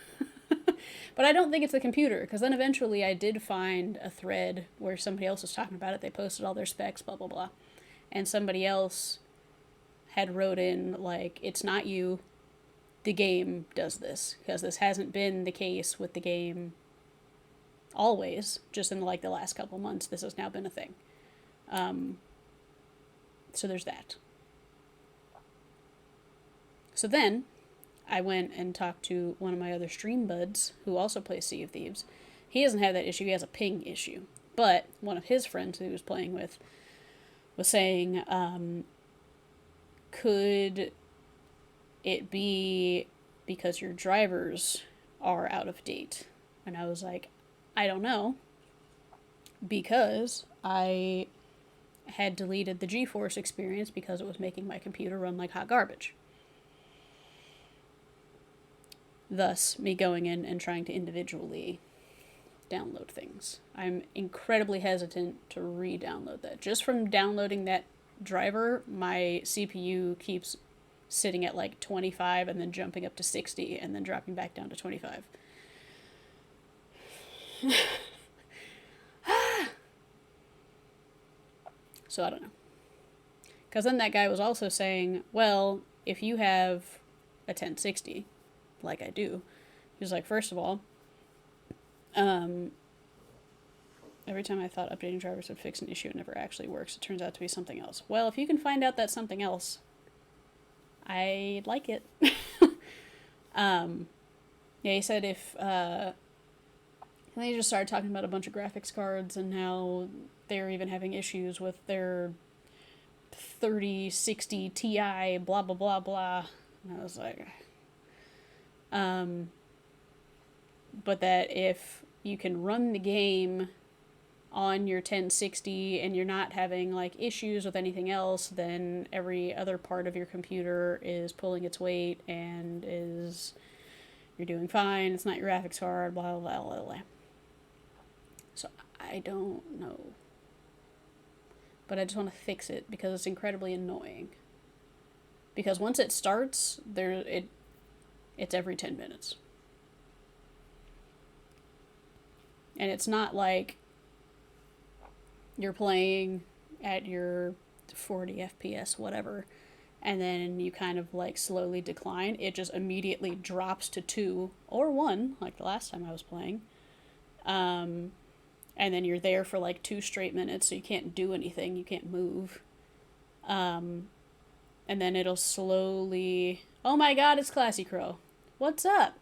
But I don't think it's the computer, because then eventually I did find a thread where somebody else was talking about it. They posted all their specs, blah, blah, blah. And somebody else had wrote in, like, it's not you, the game does this, because this hasn't been the case with the game always, just in, like, the last couple months, this has now been a thing. So there's that. So then, I went and talked to one of my other stream buds, who also plays Sea of Thieves. He doesn't have that issue, he has a ping issue. But one of his friends who he was playing with was saying, could it be because your drivers are out of date? And I was like, I don't know, because I had deleted the GeForce experience because it was making my computer run like hot garbage. Thus, me going in and trying to individually download things. I'm incredibly hesitant to re-download that. Just from downloading that driver, my CPU keeps sitting at like 25 and then jumping up to 60 and then dropping back down to 25. So I don't know. Because then that guy was also saying, well, if you have a 1060, like I do, he was like, first of all, every time I thought updating drivers would fix an issue, it never actually works. It turns out to be something else. Well, if you can find out that's something else, I'd like it. Yeah, he said if, and then he just started talking about a bunch of graphics cards and how they're even having issues with their 3060 Ti, blah, blah, blah, blah. And I was like, but that if you can run the game on your 1060 and you're not having like issues with anything else, then every other part of your computer is pulling its weight and is, you're doing fine. It's not your graphics card, blah, blah, blah, blah. So I don't know. But I just want to fix it because it's incredibly annoying. Because once it starts, it's every 10 minutes. And it's not like you're playing at your 40 FPS, whatever, and then you kind of like slowly decline. It just immediately drops to 2 or 1, like the last time I was playing. And then you're there for like 2 straight minutes, so you can't do anything, you can't move. And then it'll slowly... Oh my god, it's Classy Crow. What's up?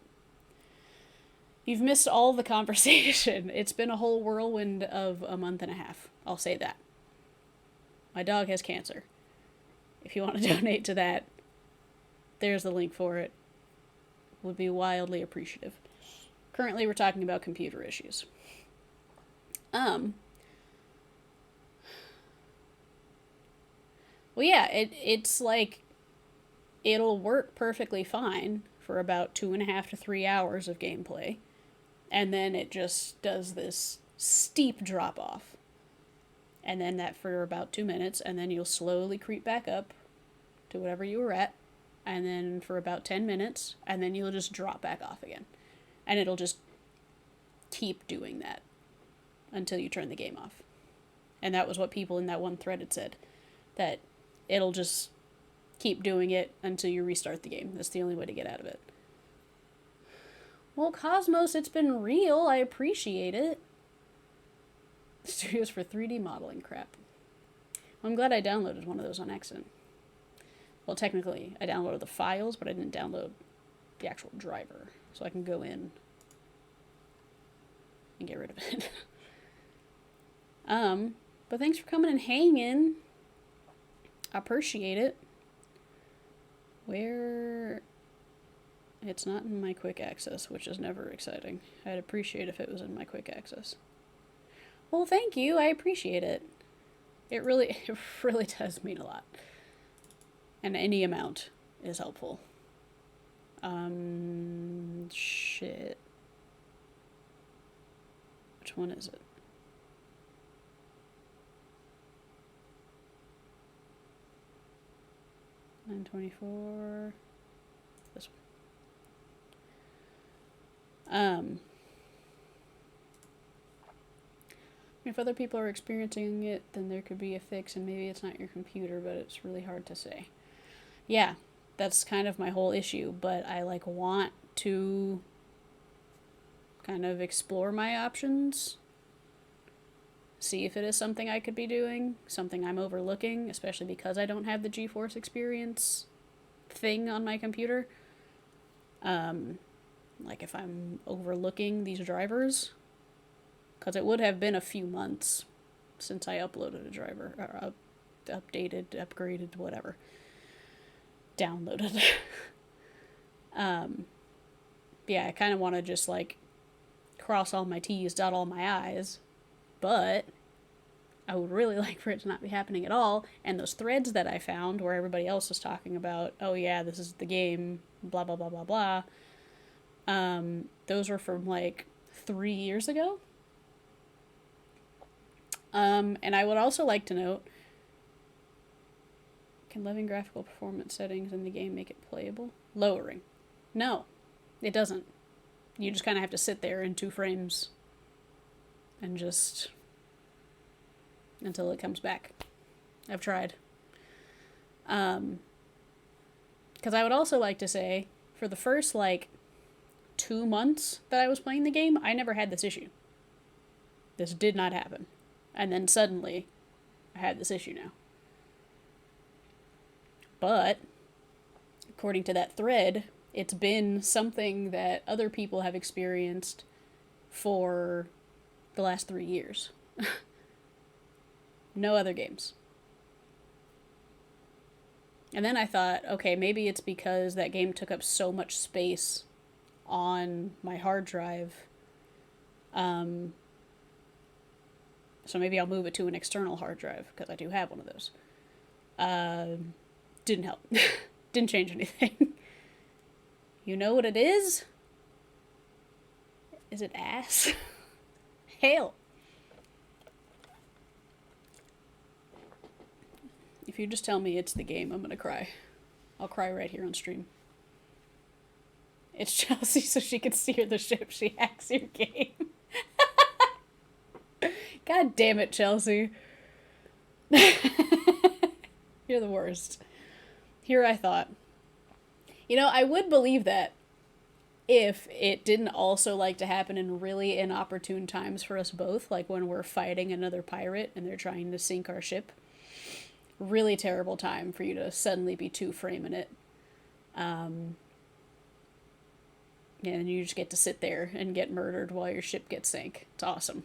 You've missed all the conversation. It's been a whole whirlwind of a month and a half. I'll say that. My dog has cancer. If you want to donate to that, there's the link for it. Would be wildly appreciative. Currently, we're talking about computer issues. Well, yeah, it's like, it'll work perfectly fine for about 2.5 to 3 hours of gameplay. And then it just does this steep drop off. And then that for about 2 minutes, and then you'll slowly creep back up to whatever you were at. And then for about 10 minutes, and then you'll just drop back off again. And it'll just keep doing that until you turn the game off. And that was what people in that one thread had said. That it'll just keep doing it until you restart the game. That's the only way to get out of it. Well, Cosmos, it's been real. I appreciate it. Studios for 3D modeling crap. Well, I'm glad I downloaded one of those on accident. Well, technically, I downloaded the files, but I didn't download the actual driver. So I can go in and get rid of it. But thanks for coming and hanging. I appreciate it. Where... It's not in my quick access, which is never exciting. I'd appreciate if it was in my quick access. Well, thank you. I appreciate it. It really does mean a lot. And any amount is helpful. Shit. Which one is it? $9.24. This one. If other people are experiencing it, then there could be a fix, and maybe it's not your computer, but it's really hard to say. Yeah, that's kind of my whole issue, but I want to kind of explore my options, see if it is something I could be doing, something I'm overlooking, especially because I don't have the GeForce Experience thing on my computer. If I'm overlooking these drivers, because it would have been a few months since I uploaded a driver, or updated, upgraded, whatever, downloaded. Yeah, I kind of want to just cross all my T's, dot all my I's, but I would really like for it to not be happening at all. And those threads that I found where everybody else was talking about, oh yeah, this is the game, blah, blah, blah, blah, blah. Those were from 3 years ago. And I would also like to note, can lowering graphical performance settings in the game make it playable? Lowering. No, it doesn't. You just kind of have to sit there in 2 frames and just until it comes back. I've tried. Because I would also like to say, for the first 2 months that I was playing the game, I never had this issue. This did not happen. And then suddenly, I had this issue now. But, according to that thread, it's been something that other people have experienced for the last 3 years. No other games. And then I thought, okay, maybe it's because that game took up so much space on my hard drive. So maybe I'll move it to an external hard drive, because I do have one of those. Didn't help. Didn't change anything. You know what it is? Is it ass? Hail. If you just tell me it's the game, I'm gonna cry. I'll cry right here on stream. It's Chelsea so she can steer the ship. She hacks your game. God damn it, Chelsea. You're the worst. Here I thought. I would believe that if it didn't also like to happen in really inopportune times for us both, like when we're fighting another pirate and they're trying to sink our ship. Really terrible time for you to suddenly be 2-framing it. And you just get to sit there and get murdered while your ship gets sank. It's awesome.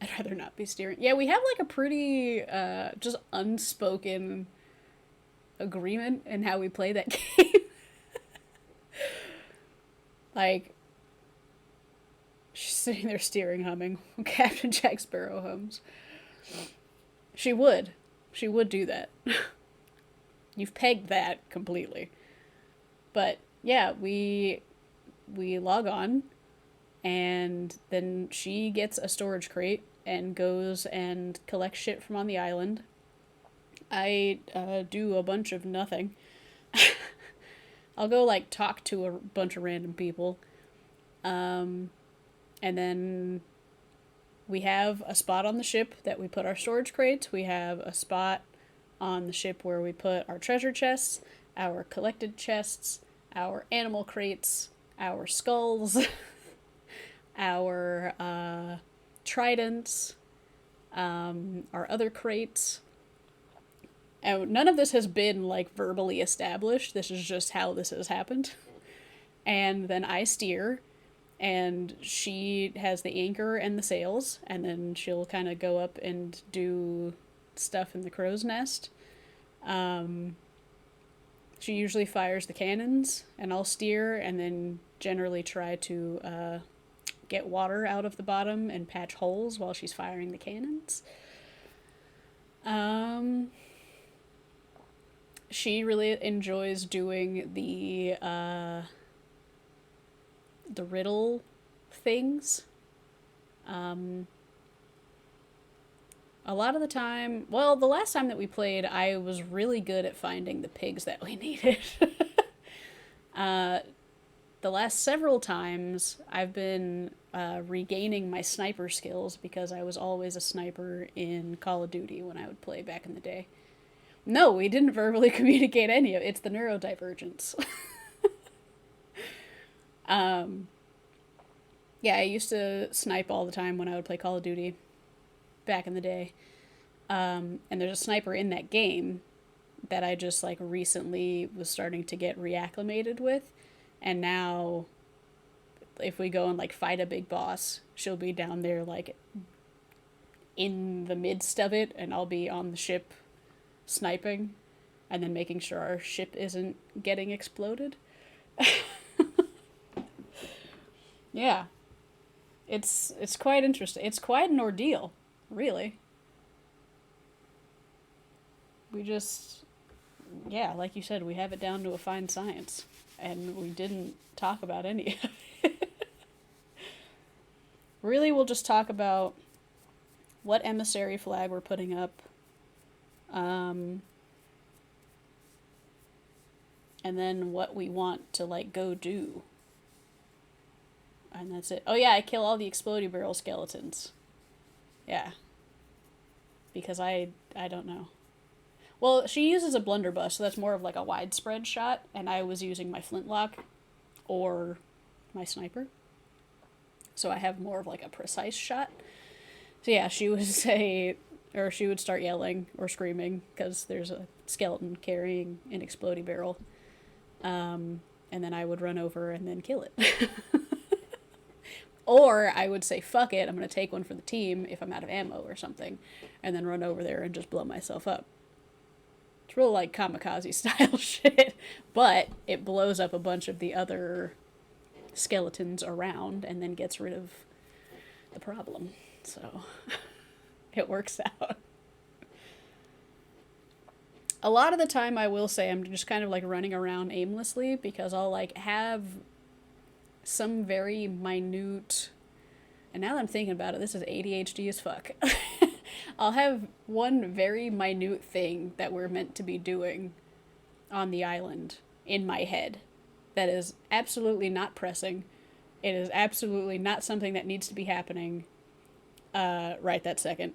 I'd rather not be steering. Yeah, we have a pretty just unspoken agreement in how we play that game. She's sitting there steering, humming. Captain Jack Sparrow hums. She would do that. You've pegged that completely. But yeah, we log on, and then she gets a storage crate and goes and collects shit from on the island. I do a bunch of nothing. I'll go talk to a bunch of random people. And then we have a spot on the ship that we put our storage crates. We have a spot on the ship where we put our treasure chests, our collected chests, our animal crates, our skulls, our tridents, our other crates. And none of this has been like verbally established. This is just how this has happened. And then I steer, and she has the anchor and the sails, and then she'll kind of go up and do stuff in the crow's nest. She usually fires the cannons, and I'll steer, and then generally try to get water out of the bottom and patch holes while she's firing the cannons. She really enjoys doing the riddle things. A lot of the time, well, the last time that we played, I was really good at finding the pigs that we needed. The last several times, I've been regaining my sniper skills because I was always a sniper in Call of Duty when I would play back in the day. No, we didn't verbally communicate any of it. It's the neurodivergence. Yeah, I used to snipe all the time when I would play Call of Duty back in the day. And there's a sniper in that game that I just like recently was starting to get reacclimated with. And now if we go and like fight a big boss, she'll be down there like in the midst of it, and I'll be on the ship sniping and then making sure our ship isn't getting exploded. Yeah. It's quite interesting. It's quite an ordeal, really. We just, yeah, like you said, we have it down to a fine science, and we didn't talk about any of it. Really, we'll just talk about what emissary flag we're putting up, and then what we want to like go do. And that's it. Oh yeah, I kill all the explodey barrel skeletons. Yeah. Because I don't know. Well, she uses a blunderbuss, so that's more of like a widespread shot, and I was using my flintlock or my sniper. So I have more of like a precise shot. So yeah, she would say, or she would start yelling or screaming because there's a skeleton carrying an explodey barrel. And then I would run over and then kill it. Or I would say, fuck it, I'm going to take one for the team if I'm out of ammo or something, and then run over there and just blow myself up. It's real like kamikaze style shit, but it blows up a bunch of the other skeletons around and then gets rid of the problem. So it works out. A lot of the time I will say I'm just kind of like running around aimlessly because I'll like have some very minute, and now that I'm thinking about it, this is ADHD as fuck. I'll have one very minute thing that we're meant to be doing on the island in my head that is absolutely not pressing. It is absolutely not something that needs to be happening right that second.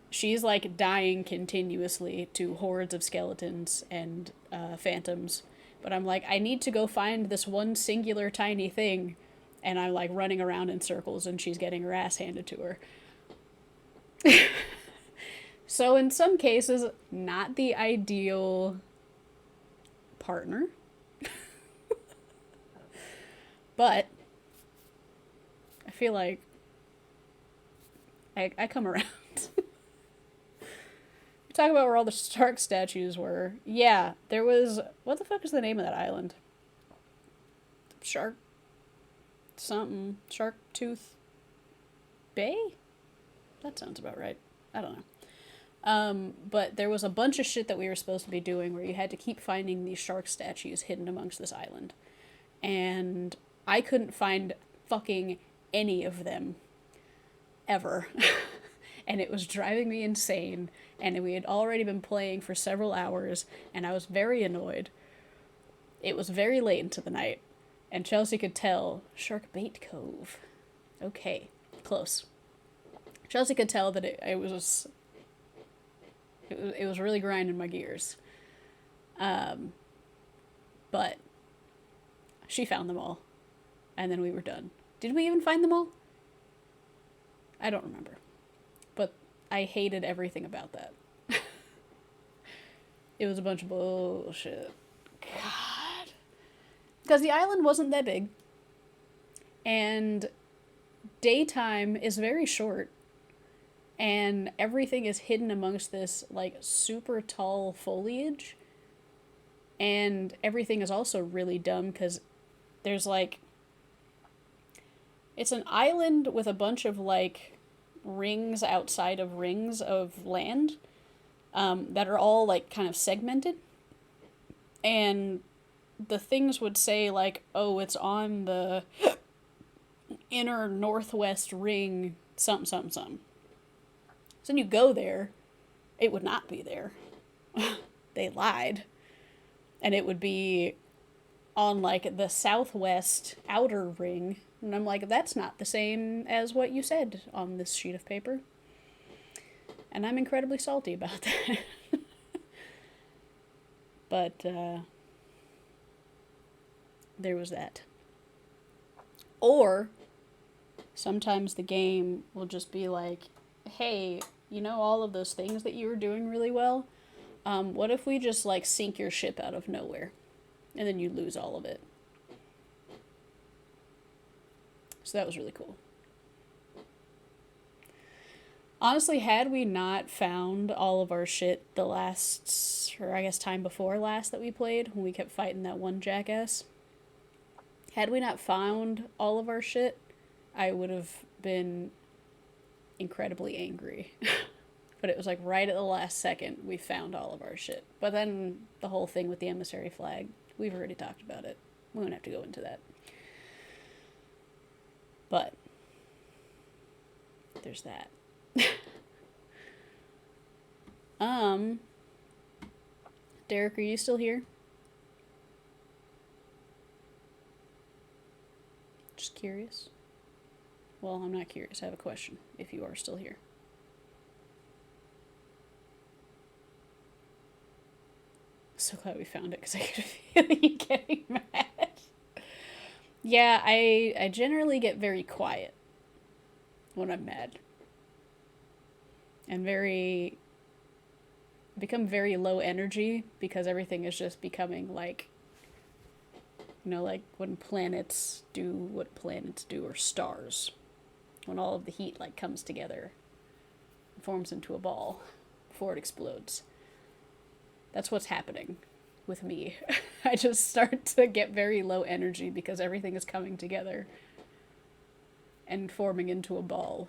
She's like dying continuously to hordes of skeletons and phantoms. But I'm like, I need to go find this one singular tiny thing. And I'm like running around in circles and she's getting her ass handed to her. So in some cases, not the ideal partner. But I feel like I come around. Talk about where all the shark statues were. Yeah, there was... What the fuck is the name of that island? Shark... something. Shark Tooth Bay? That sounds about right. I don't know. But there was a bunch of shit that we were supposed to be doing where you had to keep finding these shark statues hidden amongst this island. And I couldn't find fucking any of them. Ever. And it was driving me insane. And we had already been playing for several hours, and I was very annoyed. It was very late into the night, and Chelsea could tell, Shark Bait Cove. Okay, close. Chelsea could tell that it was really grinding my gears. But she found them all, and then we were done. Did we even find them all? I don't remember. But I hated everything about that. It was a bunch of bullshit. God. Because the island wasn't that big. And daytime is very short. And everything is hidden amongst this, like, super tall foliage. And everything is also really dumb because there's, like... It's an island with a bunch of, like, rings outside of rings of land that are all, like, kind of segmented. And the things would say, like, oh, it's on the inner northwest ring, something, something, something. So when you go there, it would not be there. They lied. And it would be on, like, the southwest outer ring. And I'm like, that's not the same as what you said on this sheet of paper. And I'm incredibly salty about that. But, there was that. Or, sometimes the game will just be like, hey, you know all of those things that you were doing really well? What if we just, like, sink your ship out of nowhere? And then you lose all of it. So that was really cool. Honestly, had we not found all of our shit the last, or I guess time before last that we played, when we kept fighting that one jackass, had we not found all of our shit, I would have been incredibly angry. But it was like right at the last second we found all of our shit. But then the whole thing with the emissary flag, we've already talked about it. We don't have to go into that. But there's that. Derek, are you still here? Just curious. Well, I'm not curious. I have a question, if you are still here. So glad we found it, because I could feel you getting mad. Yeah, I generally get very quiet when I'm mad. And become very low energy because everything is just becoming like, you know, like when planets do what planets do, or stars. When all of the heat, like, comes together, forms into a ball before it explodes. That's what's happening with me. I just start to get very low energy because everything is coming together and forming into a ball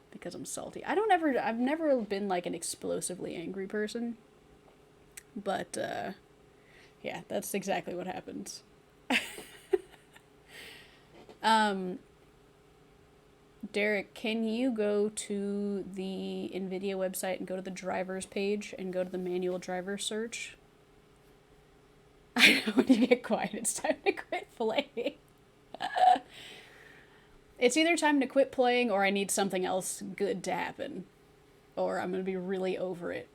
because I'm salty. I've never been like an explosively angry person. But yeah, that's exactly what happens. Derek, can you go to the NVIDIA website and go to the drivers page and go to the manual driver search? I know, when you get quiet, it's time to quit playing. It's either time to quit playing or I need something else good to happen. Or I'm going to be really over it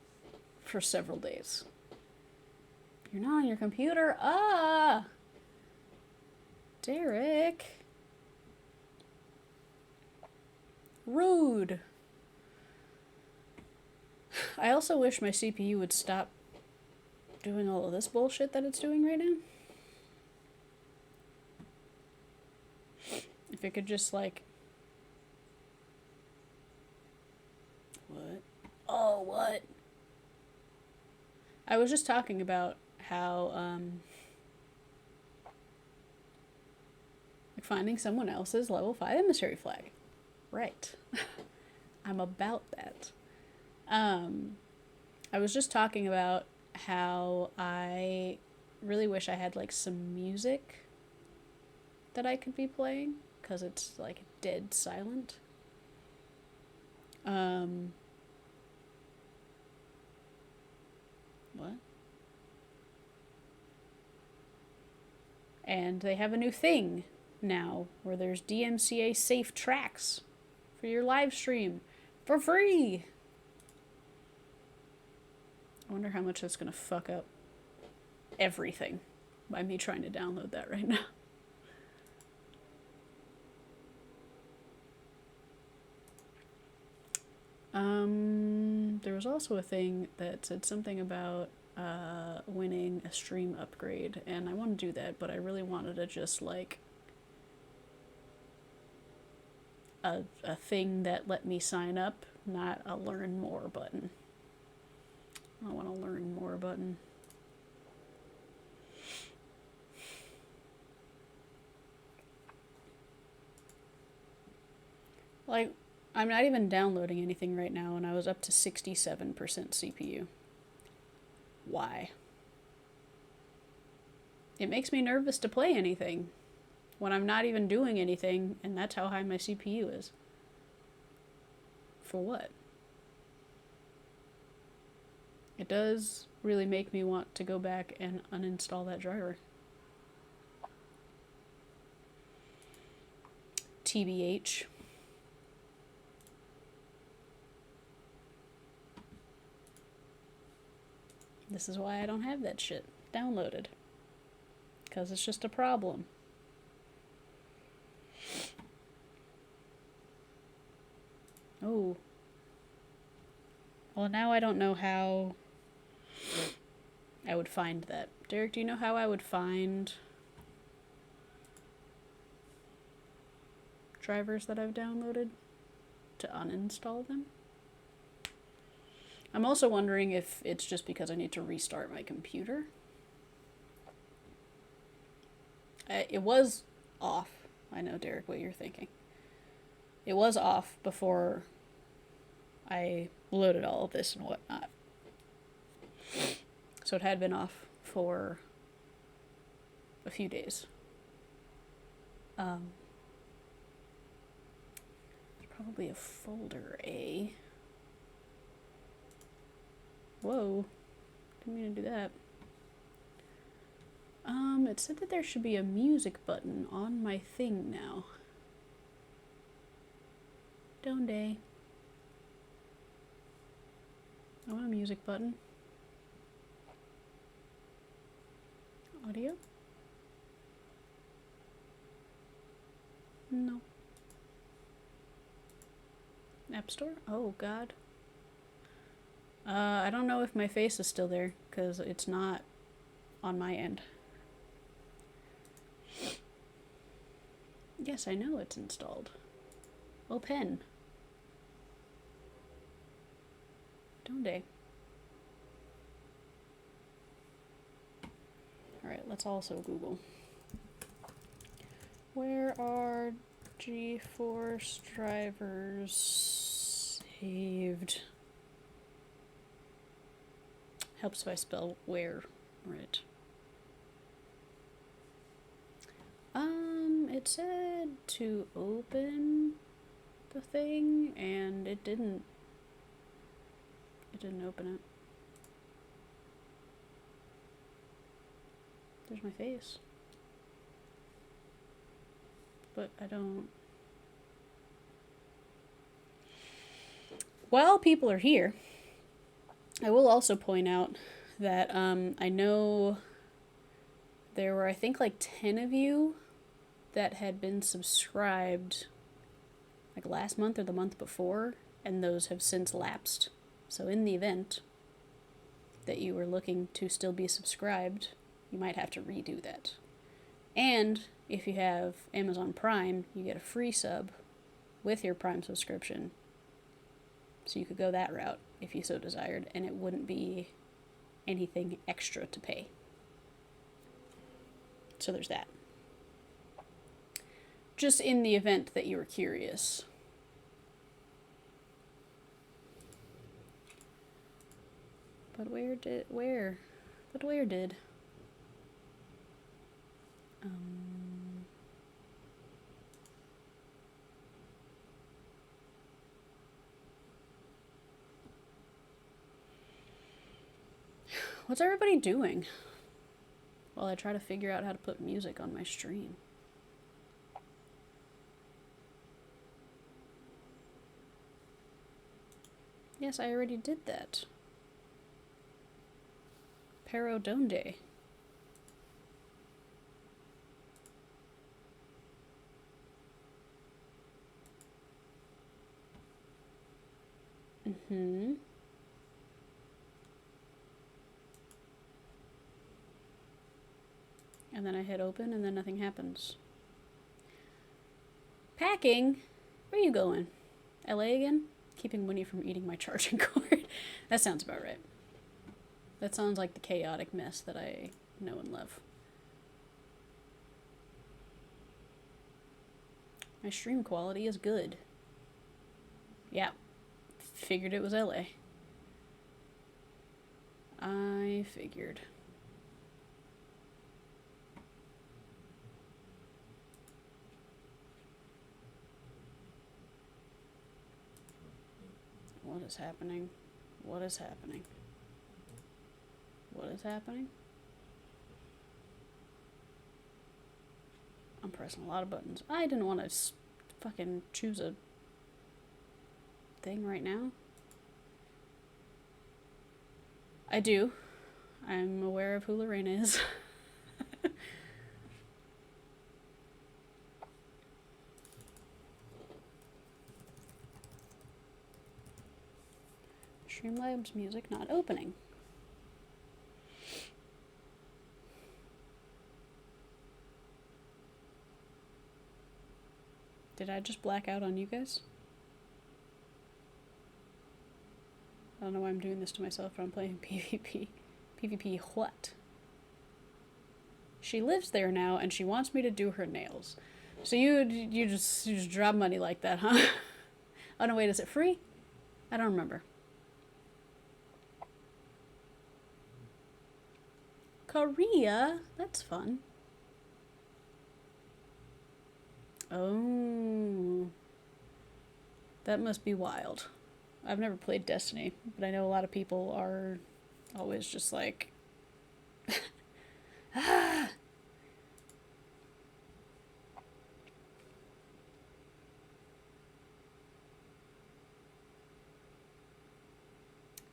for several days. You're not on your computer? Ah! Derek. Rude. I also wish my CPU would stop doing all of this bullshit that it's doing right now. If it could just, like... What? Oh, what? I was just talking about how, like, finding someone else's level 5 emissary flag. Right. I'm about that. I was just talking about how I really wish I had, like, some music that I could be playing, because it's, like, dead silent. What? And they have a new thing now where there's DMCA safe tracks for your live stream for free. I wonder how much that's gonna fuck up everything by me trying to download that right now. There was also a thing that said something about winning a stream upgrade, and I want to do that, but I really wanted to just like a thing that let me sign up, not a learn more button. I want a learn more button. Like, I'm not even downloading anything right now, and I was up to 67% CPU. Why? It makes me nervous to play anything when I'm not even doing anything, and that's how high my CPU is. For what? It does really make me want to go back and uninstall that driver. TBH. This is why I don't have that shit downloaded. Because it's just a problem. Oh. Well, now I don't know how I would find that. Derek, do you know how I would find drivers that I've downloaded to uninstall them? I'm also wondering if it's just because I need to restart my computer. It was off. I know, Derek, what you're thinking. It was off before I loaded all of this and whatnot. So it had been off for a few days. Probably a folder A. Whoa. Didn't mean to do that. It said that there should be a music button on my thing now. Donde? I want a music button. Audio? No. App Store? Oh, God. I don't know if my face is still there, because it's not on my end. Yes, I know it's installed. Open. Donde? Alright, let's also Google. Where are GeForce drivers saved? Helps if I spell where right. It said to open the thing, and it didn't open it. There's my face. But I don't... While people are here, I will also point out that I know there were, I think, like 10 of you that had been subscribed like last month or the month before, and those have since lapsed. So in the event that you were looking to still be subscribed, you might have to redo that. And if you have Amazon Prime, you get a free sub with your Prime subscription. So you could go that route if you so desired, and it wouldn't be anything extra to pay. So there's that. Just in the event that you were curious. But where did... What's everybody doing while I try to figure out how to put music on my stream? Yes, I already did that. Pero donde? And then I hit open and then nothing happens. Packing? Where are you going? LA again? Keeping Winnie from eating my charging cord. That sounds about right. That sounds like the chaotic mess that I know and love. My stream quality is good. Yeah. Figured it was LA. I figured. What is happening? What is happening? What is happening? I'm pressing a lot of buttons. I didn't want to fucking choose a thing right now. I do. I'm aware of who Lorena is. Streamlabs music not opening. Did I just black out on you guys? I don't know why I'm doing this to myself, but I'm playing PvP. PvP what? She lives there now, and she wants me to do her nails. So you just drop money like that, huh? Oh no, wait, is it free? I don't remember. Korea? That's fun. Oh. That must be wild. I've never played Destiny, but I know a lot of people are always just like... ah!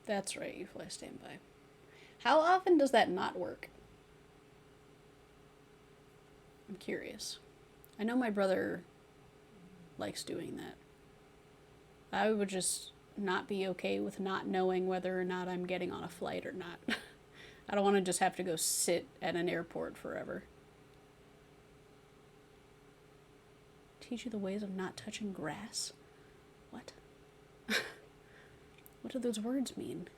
That's right, you fly standby. How often does that not work? I'm curious. I know my brother likes doing that. I would just not be okay with not knowing whether or not I'm getting on a flight or not. I don't want to just have to go sit at an airport forever. Teach you the ways of not touching grass? What? What do those words mean?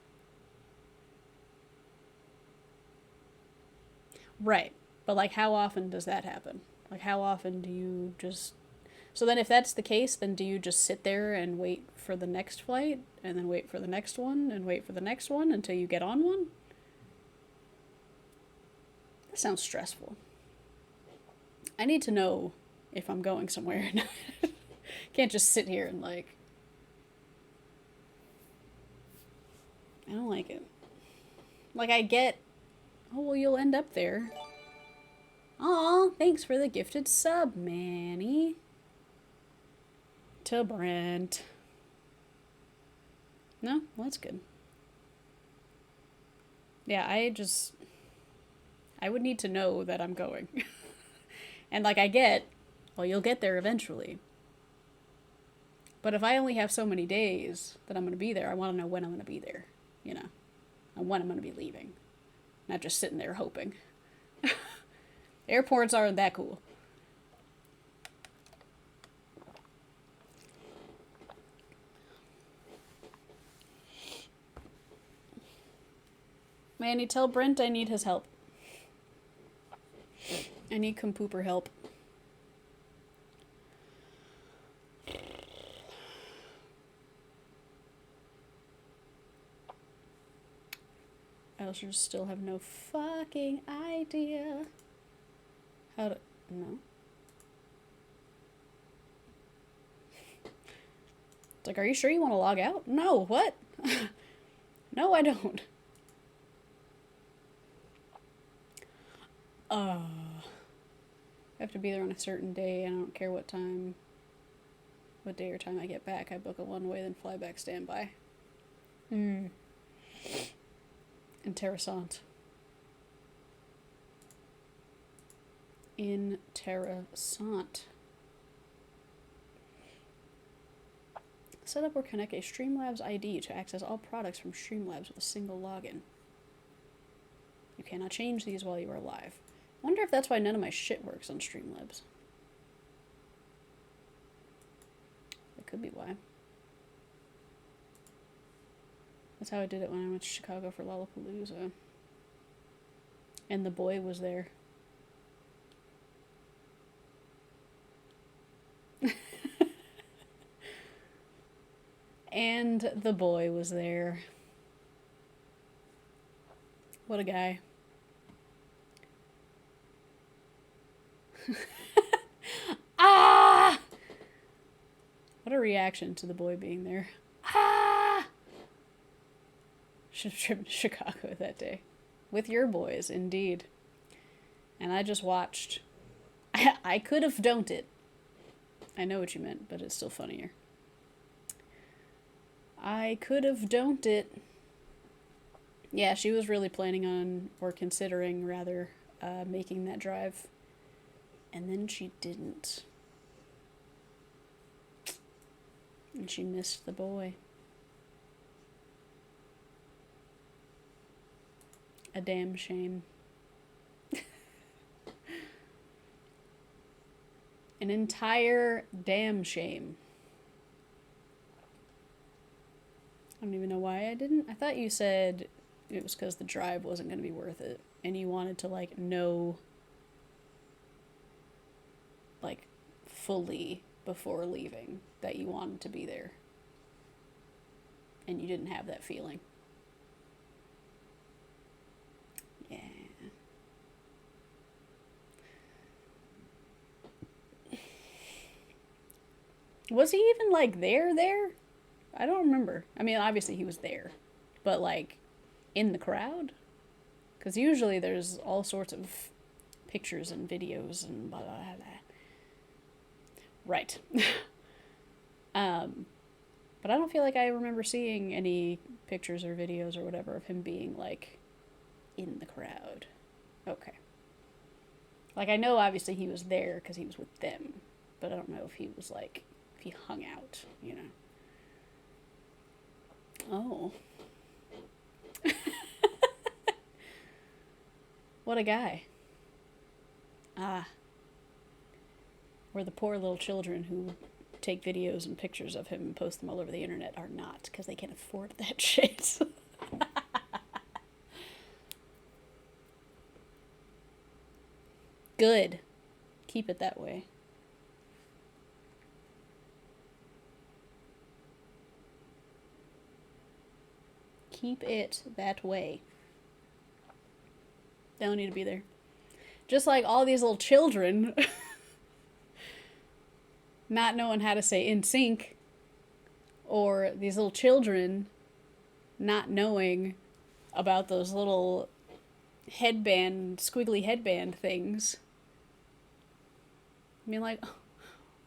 Right. But, like, how often does that happen? Like, how often do you just... So then if that's the case, then do you just sit there and wait for the next flight, and then wait for the next one, and wait for the next one until you get on one? That sounds stressful. I need to know if I'm going somewhere or not. Can't just sit here and, like... I don't like it. Like, I get... Oh, well, you'll end up there. Aw, thanks for the gifted sub, Manny. To Brent. No? Well, that's good. Yeah, I would need to know that I'm going. And, like, well, you'll get there eventually. But if I only have so many days that I'm going to be there, I want to know when I'm going to be there, you know, and when I'm going to be leaving. Not just sitting there hoping. Airports aren't that cool. Manny, tell Brent I need his help. I need compooper help. I also still have no fucking idea how to... No. It's like, are you sure you want to log out? No, what? No, I don't. I have to be there on a certain day, and I don't care what time, what day or time I get back. I book a one-way, then fly back standby. Interessant. Interessant. Set up or connect a Streamlabs ID to access all products from Streamlabs with a single login. You cannot change these while you are live. Wonder if that's why none of my shit works on Streamlabs. That could be why. That's how I did it when I went to Chicago for Lollapalooza. And the boy was there. And the boy was there. What a guy. Ah! What a reaction to the boy being there. Ah! Should have driven to Chicago that day. With your boys, indeed. And I just watched. I could have don't it. I know what you meant, but it's still funnier. I could have don't it. Yeah, she was really planning on, or considering rather, making that drive. And then she didn't. And she missed the boy. A damn shame. An entire damn shame. I don't even know why I didn't. I thought you said it was because the drive wasn't going to be worth it. And you wanted to, like, know, like, fully before leaving that you wanted to be there. And you didn't have that feeling. Yeah. Was he even, like, there? I don't remember. I mean, obviously he was there. But, like, in the crowd? Because usually there's all sorts of pictures and videos and blah, blah, blah, blah. Right. But I don't feel like I remember seeing any pictures or videos or whatever of him being, like, in the crowd. Okay. Like, I know obviously he was there because he was with them, but I don't know if he was, like, if he hung out, you know. Oh. What a guy. Ah. Where the poor little children who take videos and pictures of him and post them all over the internet are not, because they can't afford that shit. Good. Keep it that way. Keep it that way. They don't need to be there. Just like all these little children not knowing how to say in sync, or these little children not knowing about those little headband, squiggly headband things. I mean, like,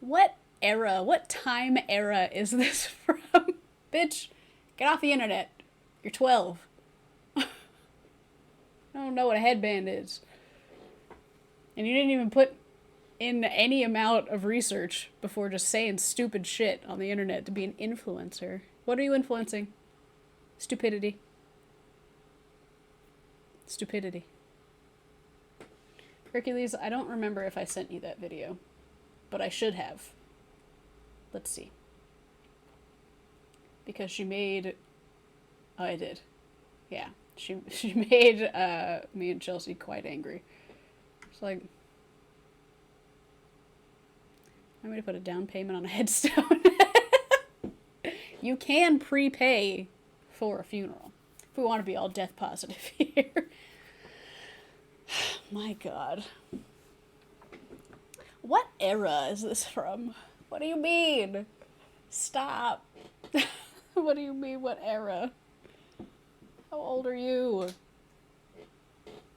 what era, what time era is this from? Bitch, get off the internet. You're 12. I don't know what a headband is. And you didn't even put in any amount of research before just saying stupid shit on the internet to be an influencer. What are you influencing? Stupidity. Stupidity. Hercules, I don't remember if I sent you that video, but I should have. Let's see. Because she made... Oh, I did. Yeah. She made me and Chelsea quite angry. It's like... I'm going to put a down payment on a headstone. You can prepay for a funeral. If we want to be all death positive here. My God. What era is this from? What do you mean? Stop. What do you mean, what era? How old are you?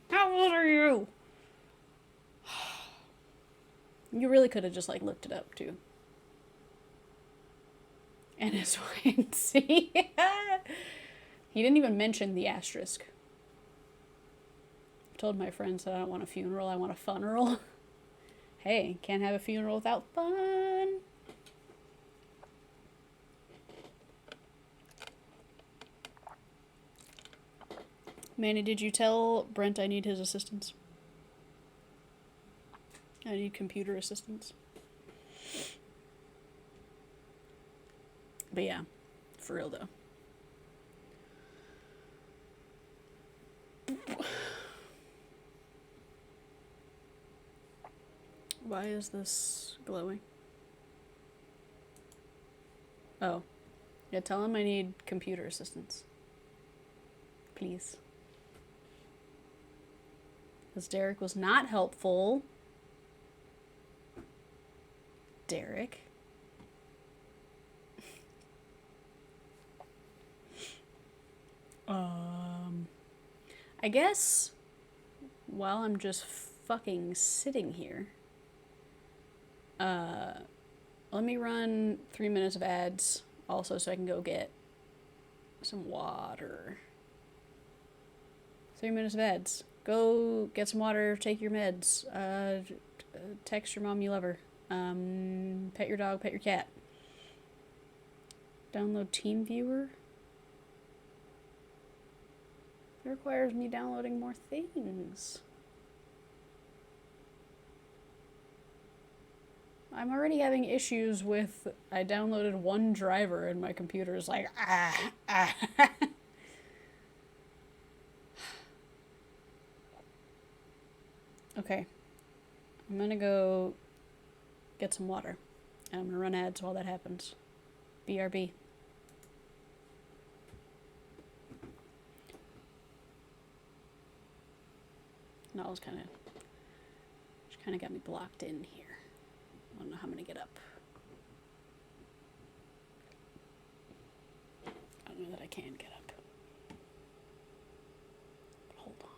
How old are you? You really could have just, like, looked it up, too. NSYNC. He didn't even mention the asterisk. I told my friends that I don't want a funeral, I want a funeral. Hey, can't have a funeral without fun. Manny, did you tell Brent I need his assistance? I need computer assistance. But yeah, for real though. Why is this glowing? Oh. Yeah, tell him I need computer assistance. Please. Because Derek was not helpful. Derek. I guess while I'm just fucking sitting here, let me run 3 minutes of ads also so I can go get some water. 3 minutes of ads. Go get some water, take your meds, text your mom you love her, pet your dog, pet your cat. Download TeamViewer. It requires me downloading more things. I'm already having issues with, I downloaded one driver and my computer is like, Okay. I'm gonna go get some water. And I'm gonna run ads while that happens. BRB. No, it's kind of got me blocked in here. I don't know how I'm gonna get up. I don't know that I can get up. But hold on.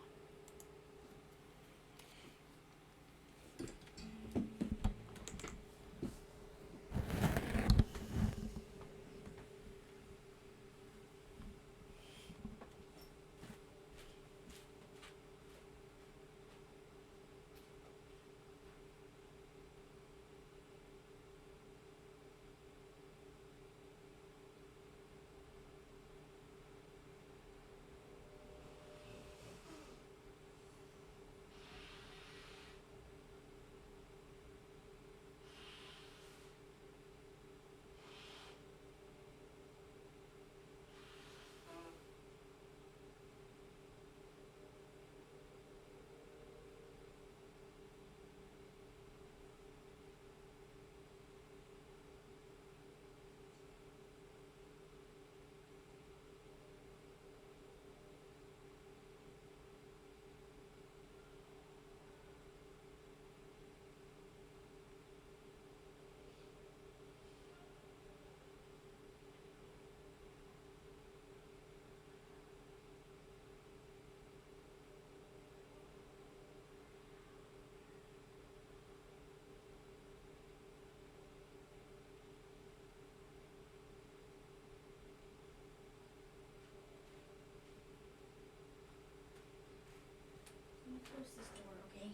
Close this door, okay?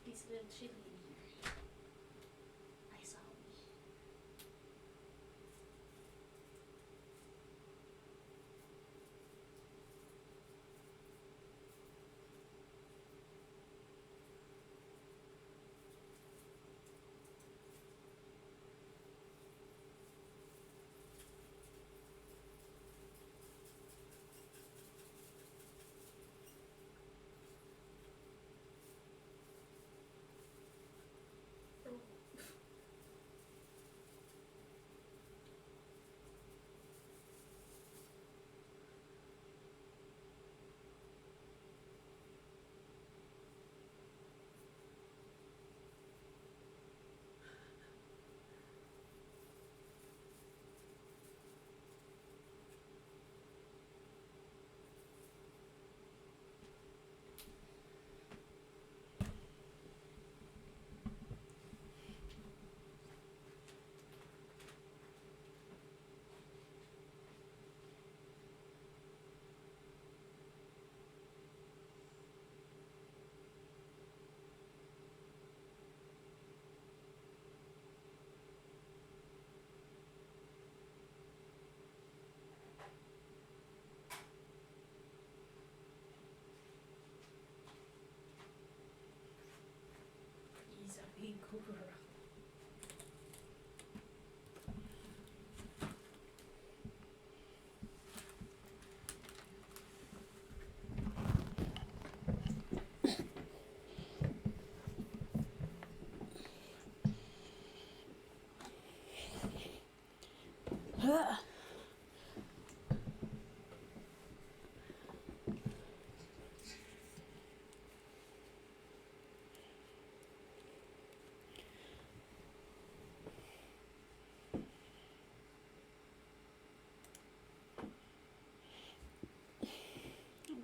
It's a little chilly in here. I saw me.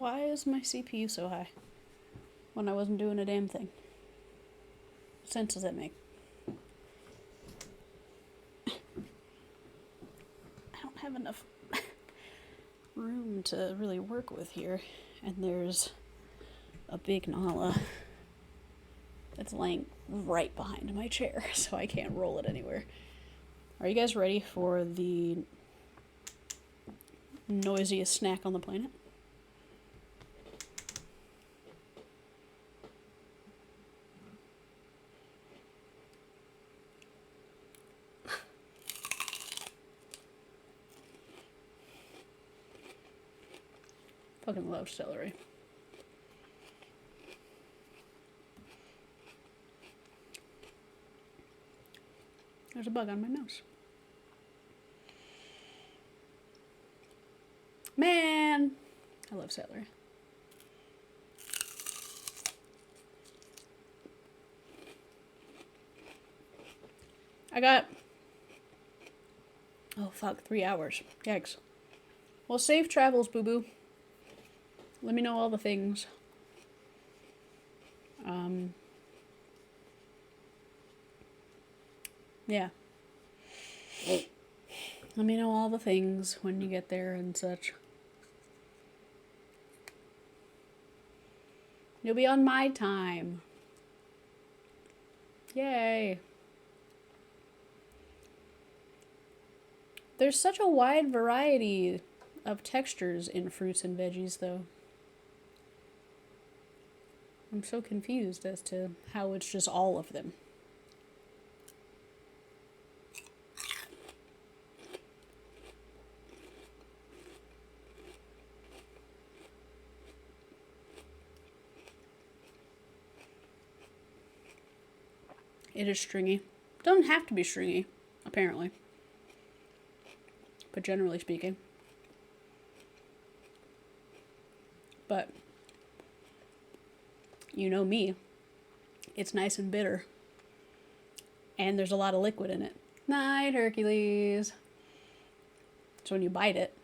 Why is my CPU so high when I wasn't doing a damn thing? What sense does that make? I don't have enough room to really work with here, and there's a big Nala that's laying right behind my chair, so I can't roll it anywhere. Are you guys ready for the noisiest snack on the planet? Fucking love celery. There's a bug on my mouse. Man! I love celery. I got... oh, fuck, 3 hours. Yikes. Well, safe travels, boo-boo. Let me know all the things. Yeah. Let me know all the things when you get there and such. You'll be on my time. Yay. There's such a wide variety of textures in fruits and veggies, though. I'm so confused as to how it's just all of them. It is stringy. Doesn't have to be stringy, apparently. But generally speaking. But you know me. It's nice and bitter. And there's a lot of liquid in it. Night, Hercules. So when you bite it,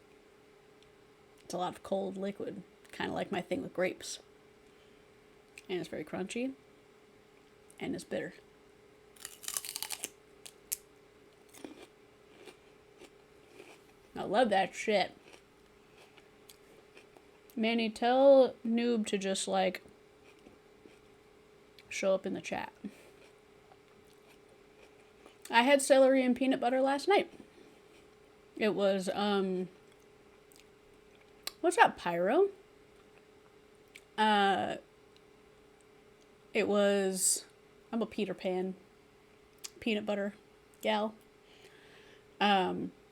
it's a lot of cold liquid. Kind of like my thing with grapes. And it's very crunchy. And it's bitter. I love that shit. Manny, tell Noob to just, like, show up in the chat. I had celery and peanut butter last night. It was, what's up, Pyro? It was, I'm a Peter Pan peanut butter gal.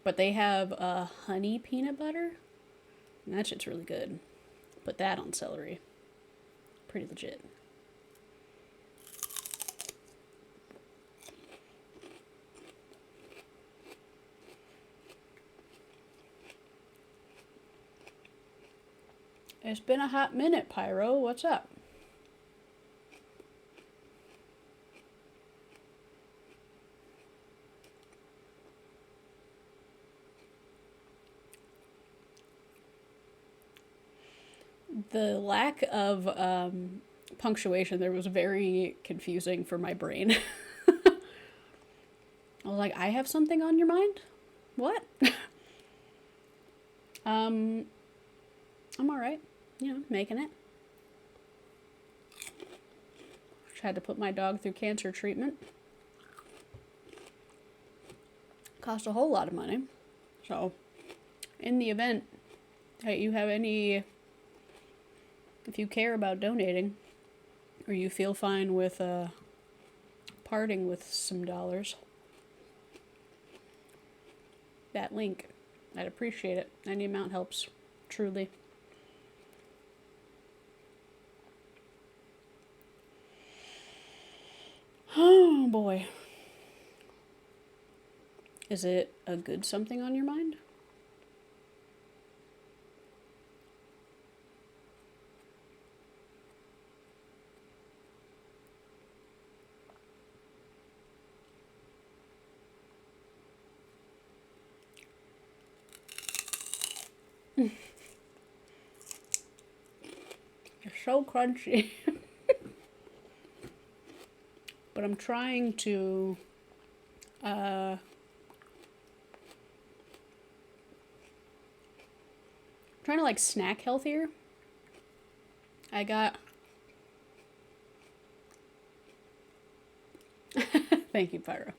But they have honey peanut butter. And that shit's really good. Put that on celery. Pretty legit. It's been a hot minute, Pyro. What's up? The lack of punctuation there was very confusing for my brain. I was like, I have something on your mind? What? I'm alright. You know, making it. Just had to put my dog through cancer treatment. Cost a whole lot of money. So, in the event that you have any... if you care about donating, or you feel fine with parting with some dollars, that link, I'd appreciate it. Any amount helps, truly. Oh boy. Is it a good something on your mind? It's so crunchy. But I'm trying to like snack healthier. I got thank you, Pyro.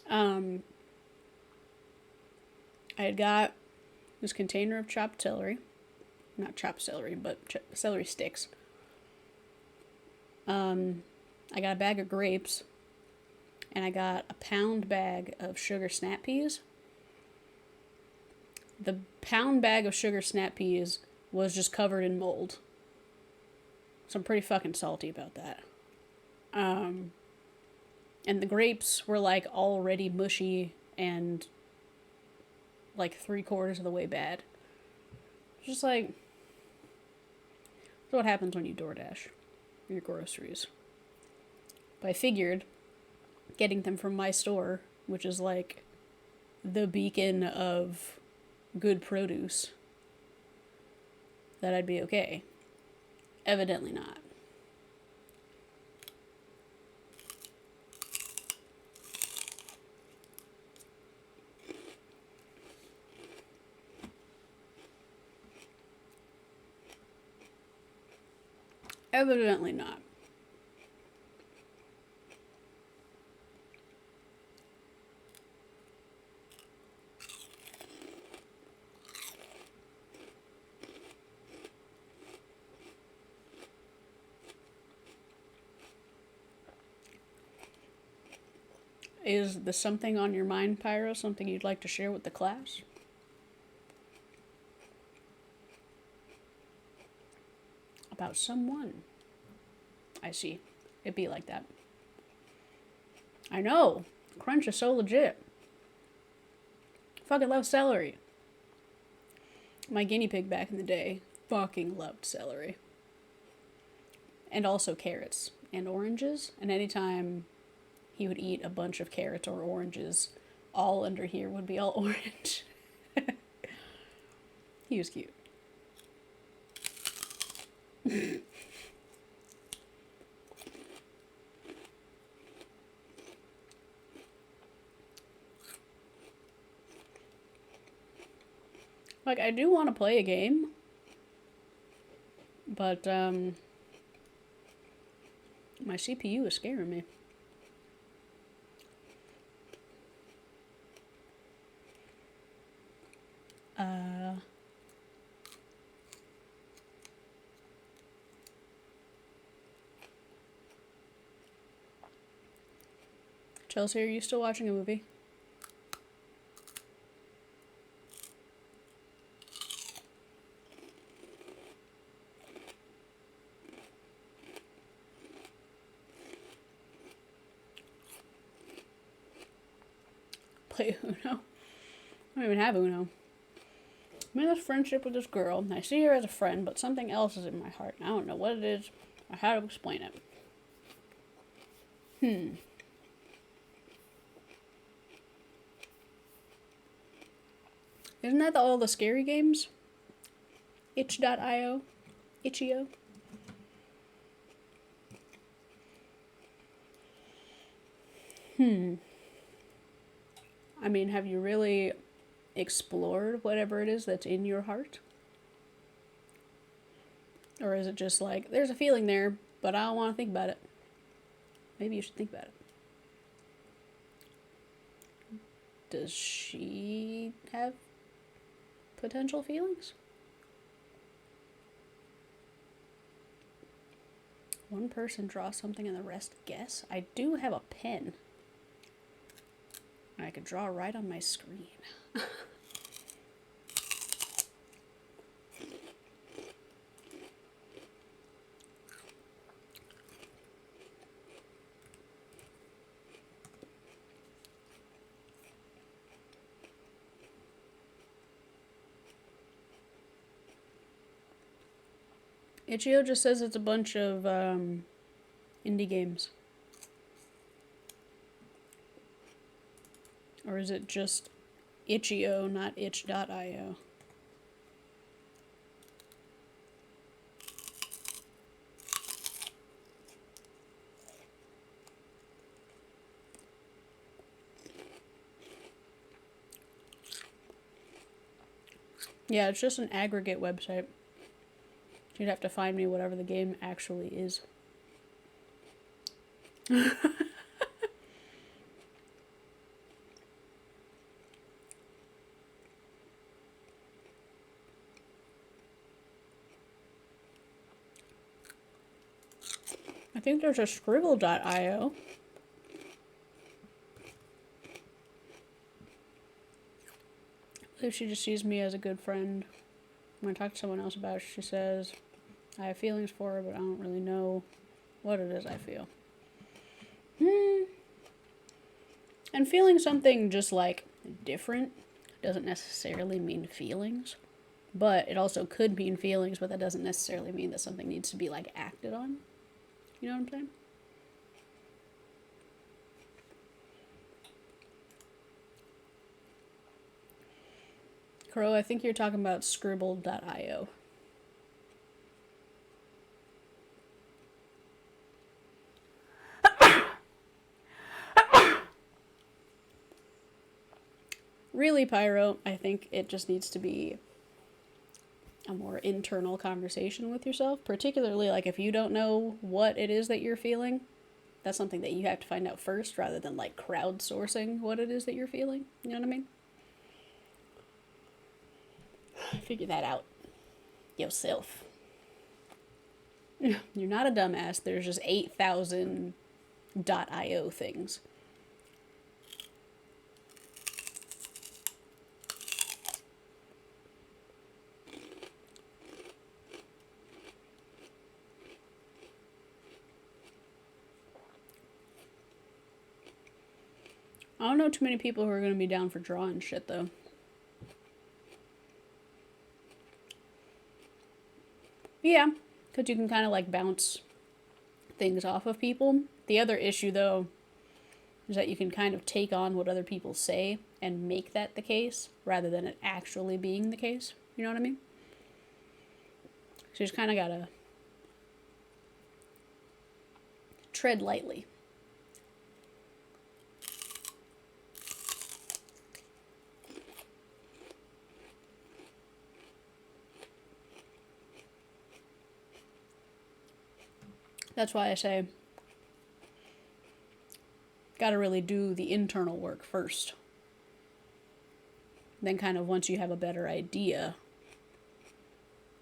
I had got this container of chopped celery. Not chopped celery, but celery sticks. I got a bag of grapes. And I got a pound bag of sugar snap peas. The pound bag of sugar snap peas was just covered in mold. So I'm pretty fucking salty about that. And the grapes were like already mushy and like 3/4 of the way bad. Just like, that's what happens when you DoorDash your groceries. But I figured getting them from my store, which is like the beacon of good produce, that I'd be okay. Evidently not. Evidently not. Is the something on your mind, Pyro, something you'd like to share with the class? About someone. I see. It'd be like that. I know. Crunch is so legit. Fucking love celery. My guinea pig back in the day fucking loved celery. And also carrots and oranges. And anytime he would eat a bunch of carrots or oranges, all under here would be all orange. He was cute. Like, I do want to play a game, but my CPU is scaring me. Chelsea, are you still watching a movie? Play Uno? I don't even have Uno. I'm in this friendship with this girl, and I see her as a friend, but something else is in my heart, and I don't know what it is or how to explain it. Isn't that all the scary games? Itch.io? Itch.io? I mean, have you really explored whatever it is that's in your heart? Or is it just like, there's a feeling there, but I don't want to think about it? Maybe you should think about it. Does she have potential feelings? One person draw something and the rest guess. I do have a pen. I could draw right on my screen. Itch.io just says it's a bunch of indie games. Or is it just Itch.io, not itch.io? Yeah, it's just an aggregate website. You'd have to find me whatever the game actually is. I think there's a Scribble.io. If she just sees me as a good friend. When I talk to someone else about it, she says, I have feelings for her, but I don't really know what it is I feel. And feeling something just like different doesn't necessarily mean feelings. But it also could mean feelings, but that doesn't necessarily mean that something needs to be like acted on. You know what I'm saying? Crow, I think you're talking about Scribble.io. Really, Pyro, I think it just needs to be a more internal conversation with yourself, particularly like if you don't know what it is that you're feeling. That's something that you have to find out first rather than like crowdsourcing what it is that you're feeling. You know what I mean? Figure that out yourself. You're not a dumbass. There's just 8,000 .io things. I don't know too many people who are going to be down for drawing shit, though. Yeah, because you can kind of like bounce things off of people. The other issue, though, is that you can kind of take on what other people say and make that the case rather than it actually being the case. You know what I mean? So you just kind of gotta tread lightly. That's why I say, gotta really do the internal work first. Then kind of once you have a better idea,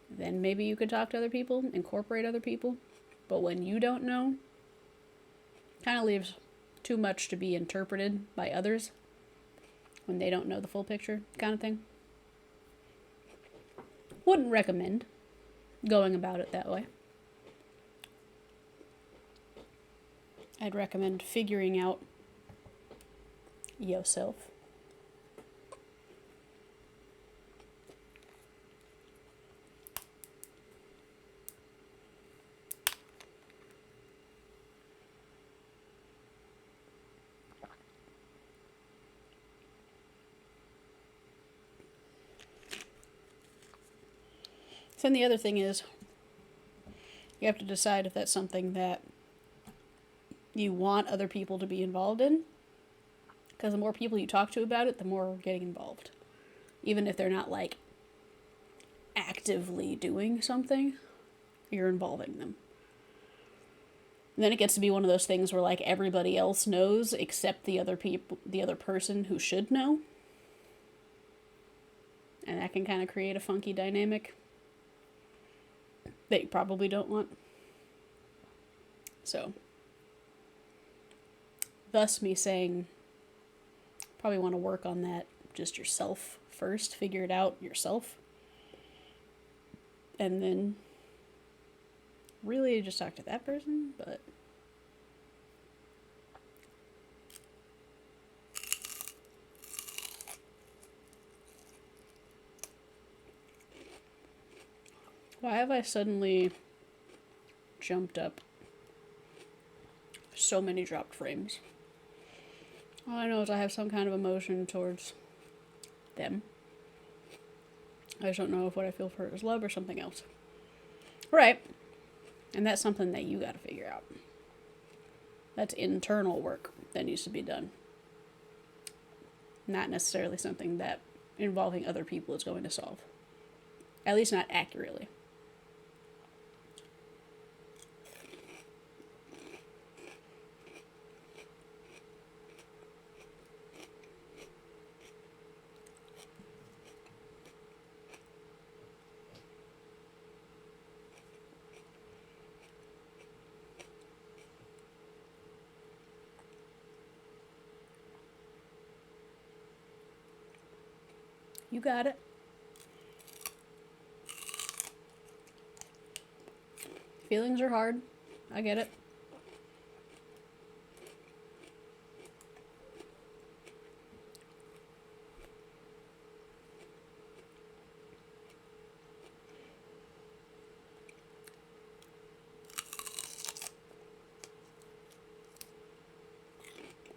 then maybe you could talk to other people, incorporate other people. But when you don't know, kind of leaves too much to be interpreted by others when they don't know the full picture, kind of thing. Wouldn't recommend going about it that way. I'd recommend figuring out yourself. Then the other thing is, you have to decide if that's something that you want other people to be involved in. Because the more people you talk to about it, the more getting involved. Even if they're not like actively doing something, you're involving them. And then it gets to be one of those things where like everybody else knows except the other person who should know. And that can kind of create a funky dynamic that you probably don't want. So, thus me saying, probably want to work on that just yourself first, figure it out yourself, and then really just talk to that person. But why have I suddenly jumped up so many dropped frames? All I know is I have some kind of emotion towards them. I just don't know if what I feel for it is love or something else. Right. And that's something that you gotta figure out. That's internal work that needs to be done. Not necessarily something that involving other people is going to solve. At least not accurately. You got it. Feelings are hard. I get it.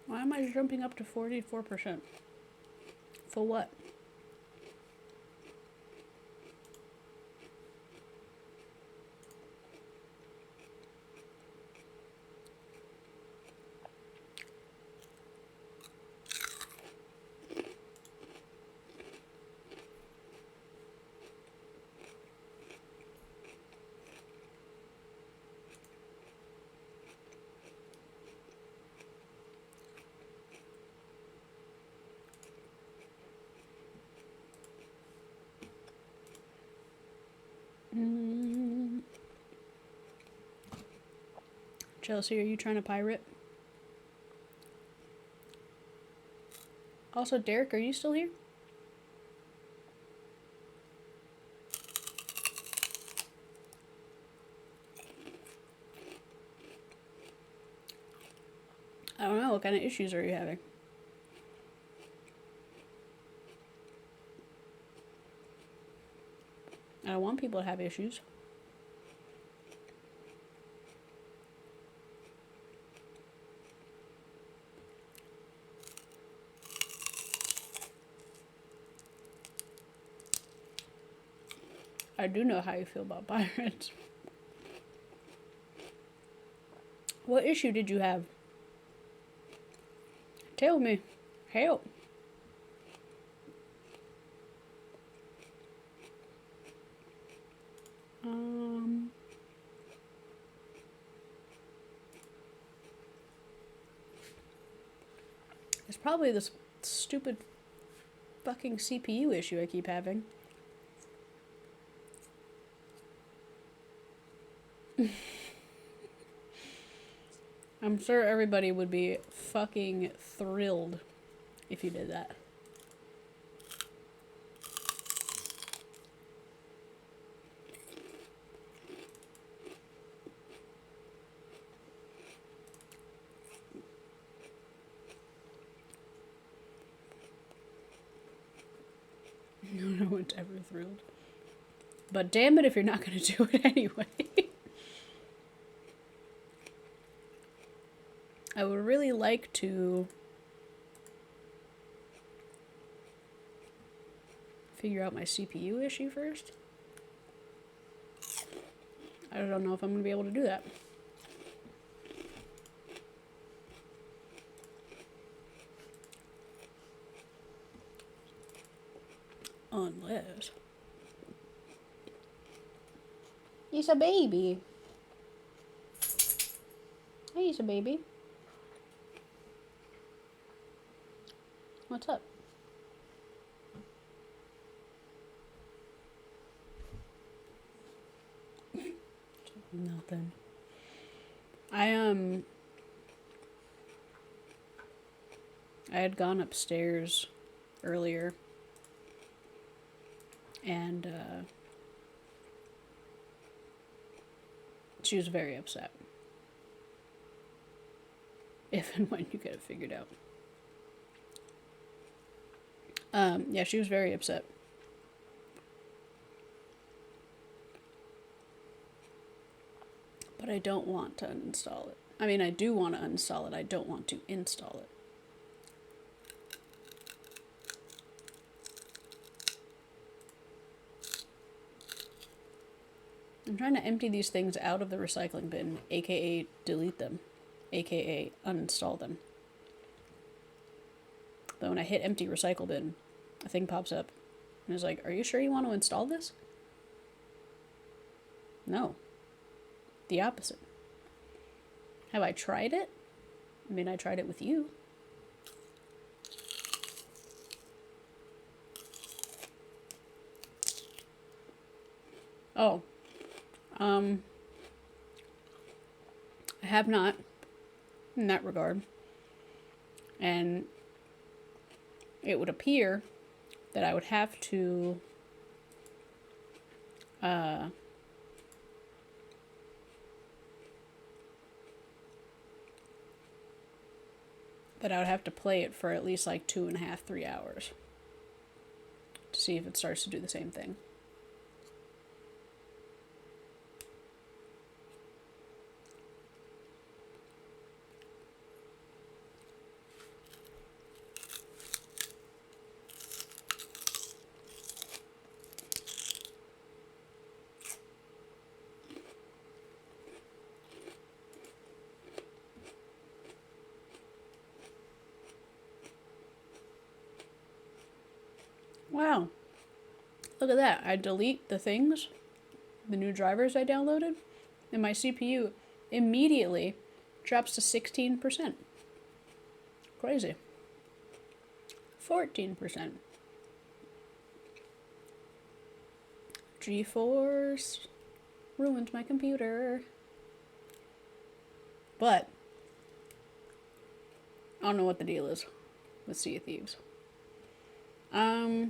Why am I jumping up to 44%? For what? Chelsea, are you trying to pirate? Also, Derek, are you still here? I don't know. What kind of issues are you having? I don't want people to have issues. I do know how you feel about pirates. What issue did you have? Tell me. Help. It's probably this stupid fucking CPU issue I keep having. I'm sure everybody would be fucking thrilled if you did that. No one's ever thrilled. But damn it if you're not going to do it anyway. I would really like to figure out my CPU issue first. I don't know if I'm going to be able to do that. Unless... He's a baby. Hey, he's a baby. What's up? Nothing. I had gone upstairs earlier and she was very upset. If and when you get it figured out. Yeah, she was very upset. But I don't want to uninstall it. I mean, I do want to uninstall it. I don't want to install it. I'm trying to empty these things out of the recycling bin, aka delete them, aka uninstall them. But when I hit empty recycle bin, a thing pops up and is like, are you sure you want to install this? No. The opposite. Have I tried it? I mean, I tried it with you. Oh. I have not in that regard. And it would appear that I would have to play it for at least like 2.5, 3 hours to see if it starts to do the same thing. Wow. Look at that. I delete the things, the new drivers I downloaded, and my CPU immediately drops to 16%. Crazy. 14%. GeForce ruined my computer. But I don't know what the deal is with Sea of Thieves. I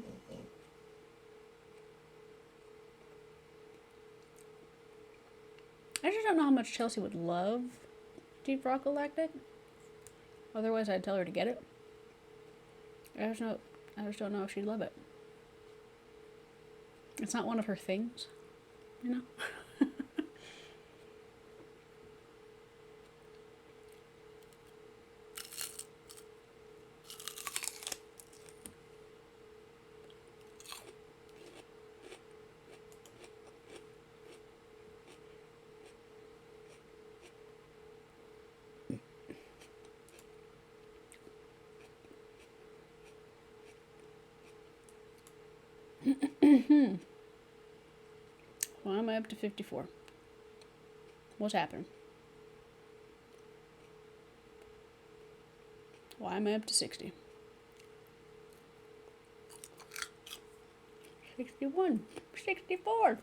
just don't know how much Chelsea would love Deep Rock Galactic. Otherwise, I'd tell her to get it. I just don't know if she'd love it. It's not one of her things, you know? Why am I up to 54? What's happened? Why am I up to 60? 61, 64,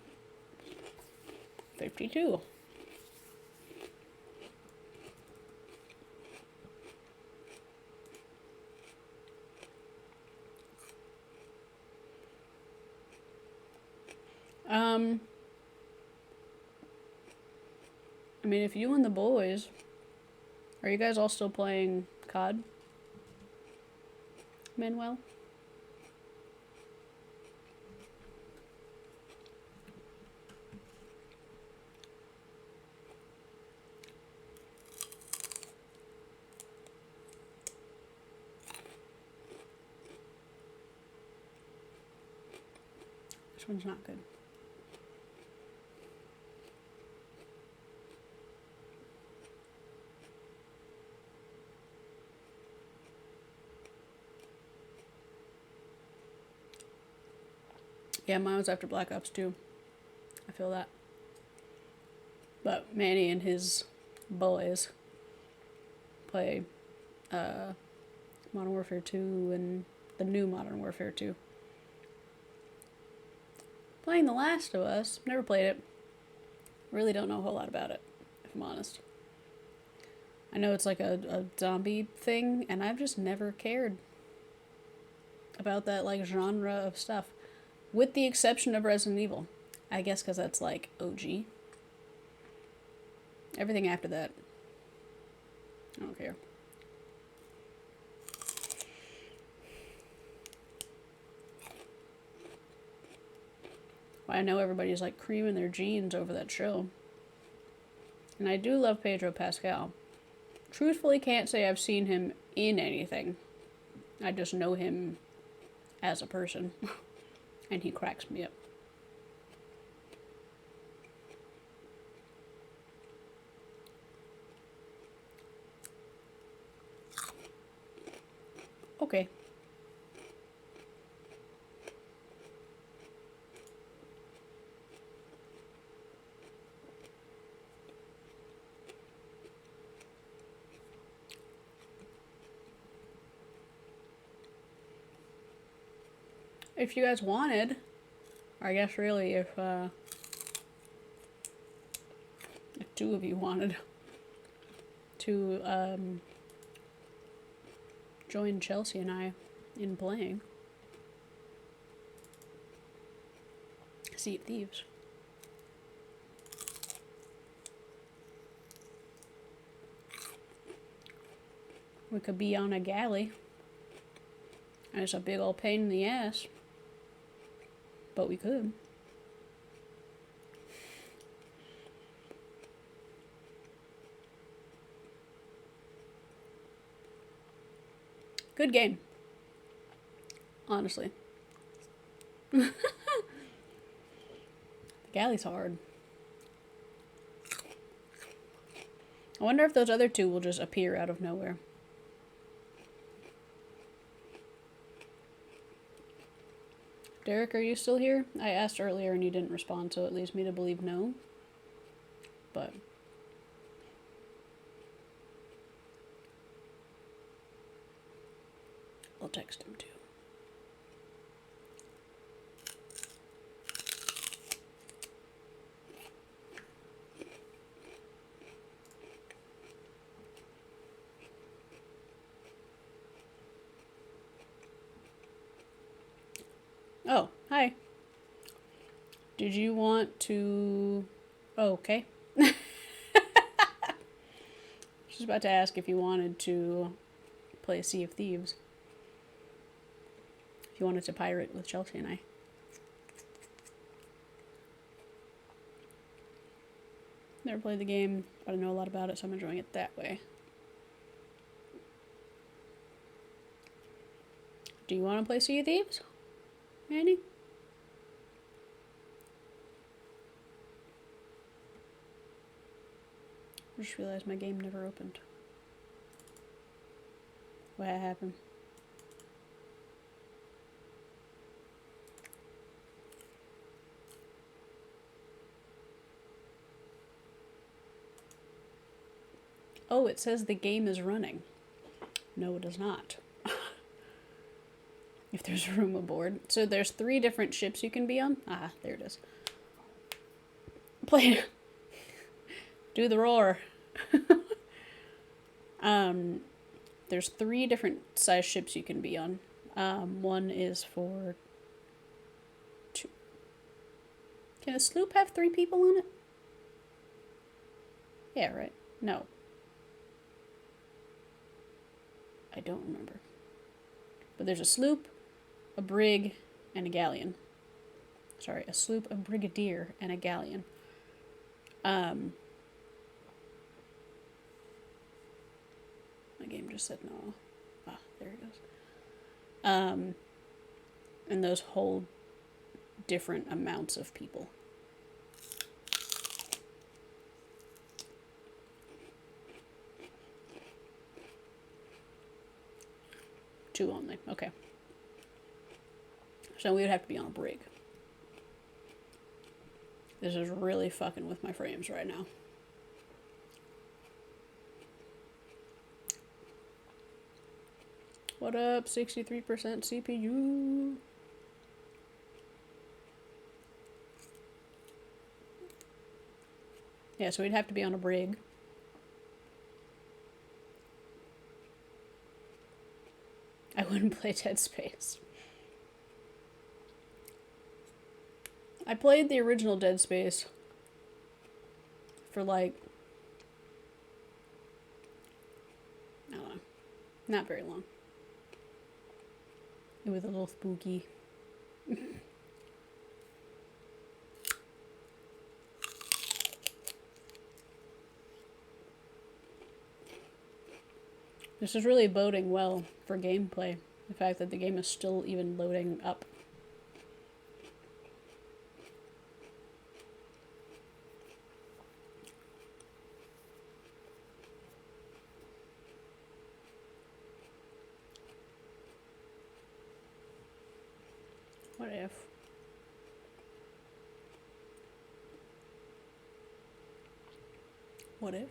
52. I mean, if you and the boys, are you guys all still playing COD? Manuel? This one's not good. Yeah, mine was after Black Ops 2. I feel that. But Manny and his boys play Modern Warfare 2 and the new Modern Warfare 2. Playing The Last of Us, never played it. Really don't know a whole lot about it, if I'm honest. I know it's like a zombie thing, and I've just never cared about that like genre of stuff. With the exception of Resident Evil. I guess because that's like OG. Everything after that, I don't care. Well, I know everybody's like creaming their jeans over that show. And I do love Pedro Pascal. Truthfully, can't say I've seen him in anything. I just know him as a person. And he cracks me up. Okay. if you guys wanted, or I guess really if two of you wanted to join Chelsea and I in playing Sea of Thieves. We could be on a galley. And it's a big old pain in the ass. But we could. Good game. Honestly. The galley's hard. I wonder if those other two will just appear out of nowhere. Derek, are you still here? I asked earlier and you didn't respond, so it leads me to believe no. But I'll text him too. Oh, hi. Did you want to... Oh, okay. I was just about to ask if you wanted to play Sea of Thieves. If you wanted to pirate with Chelsea and I. Never played the game, but I know a lot about it, so I'm enjoying it that way. Do you want to play Sea of Thieves? Andy? I just realized my game never opened. What happened? Oh, it says the game is running. No, it does not. If there's room aboard. So there's 3 different ships you can be on. Ah, there it is. Play it. Do the roar. There's 3 different size ships you can be on. One is for 2. Can a sloop have 3 people on it? Yeah, right. No. I don't remember. But there's a sloop, a brig, and a galleon. Sorry, a sloop, a brigadier, and a galleon. My game just said no. Ah, there it goes. And those hold different amounts of people. Two only. Okay. So we would have to be on a brig. This is really fucking with my frames right now. What up, 63% CPU? Yeah, so we'd have to be on a brig. I wouldn't play Dead Space. I played the original Dead Space for like, I don't know, not very long. It was a little spooky. This is really boding well for gameplay. The fact that the game is still even loading up. What if? What if?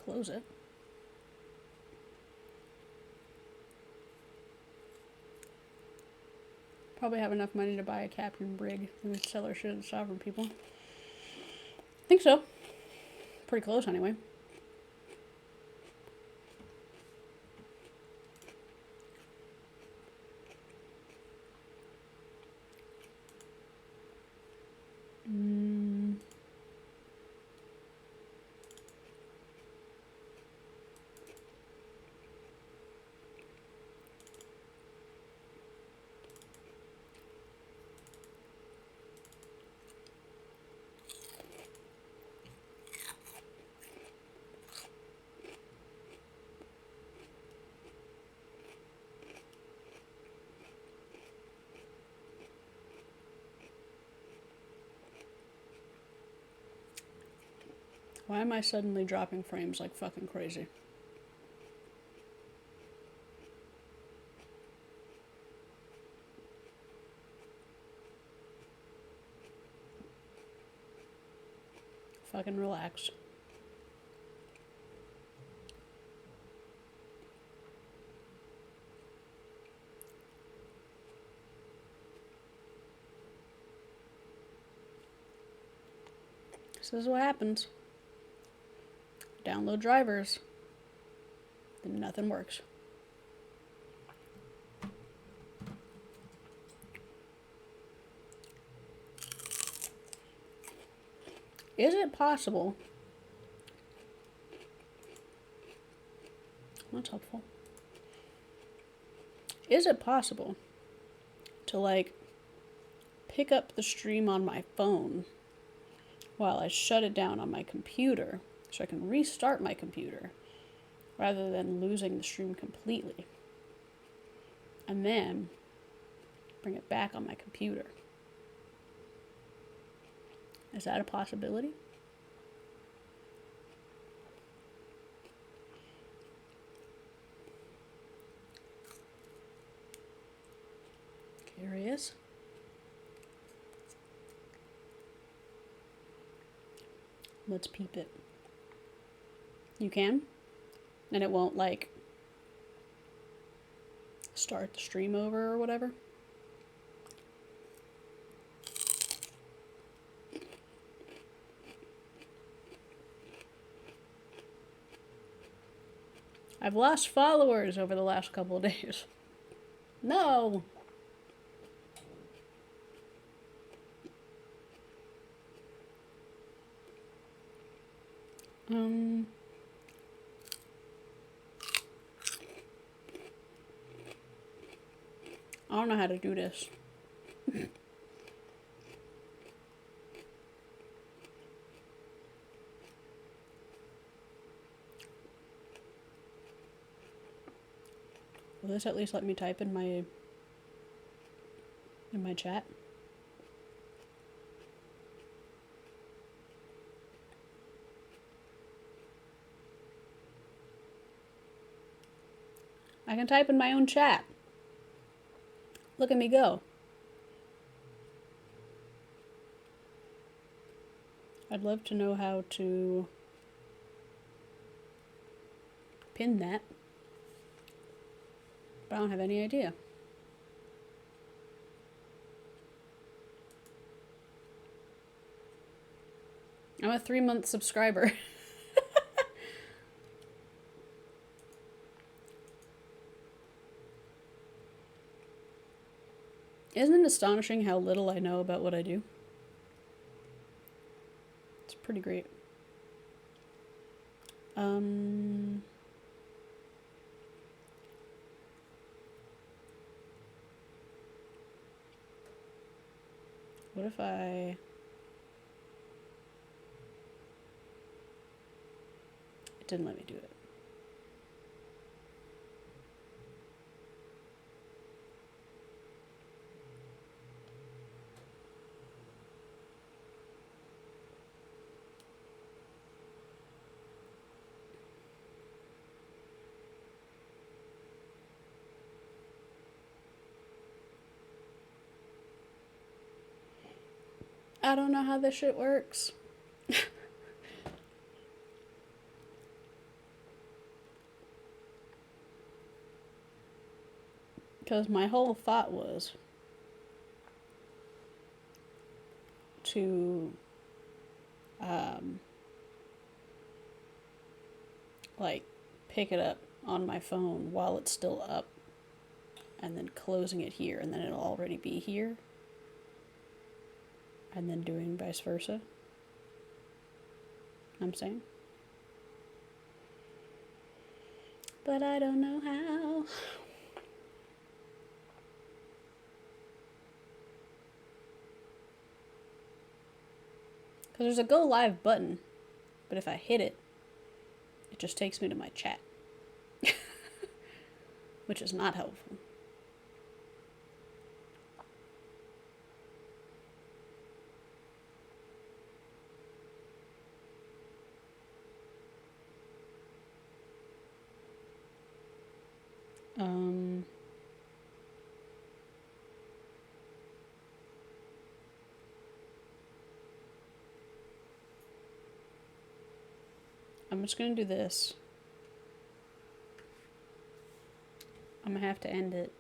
Close it. probably have enough money to buy a Captain Brig and sell our shit to sovereign people. I think so. Pretty close, anyway. Why am I suddenly dropping frames like fucking crazy? Fucking relax. This is what happens. Download drivers. Then nothing works. Is it possible? That's helpful. Is it possible to, like, pick up the stream on my phone while I shut it down on my computer so I can restart my computer rather than losing the stream completely, and then bring it back on my computer? Is that a possibility? Curious. Let's peep it. You can? And it won't, like, start the stream over or whatever? I've lost followers over the last couple of days. No! I don't know how to do this. Will this at least let me type in my chat? I can type in my own chat. Look at me go. I'd love to know how to pin that, but I don't have any idea. I'm a 3-month subscriber. Isn't it astonishing how little I know about what I do? It's pretty great. What if I... It didn't let me do it. I don't know how this shit works. Because my whole thought was to like pick it up on my phone while it's still up and then closing it here, and then it'll already be here, and then doing vice versa. I'm saying, but I don't know how. Because there's a go live button, but if I hit it, it just takes me to my chat, which is not helpful. I'm just gonna do this. I'm gonna have to end it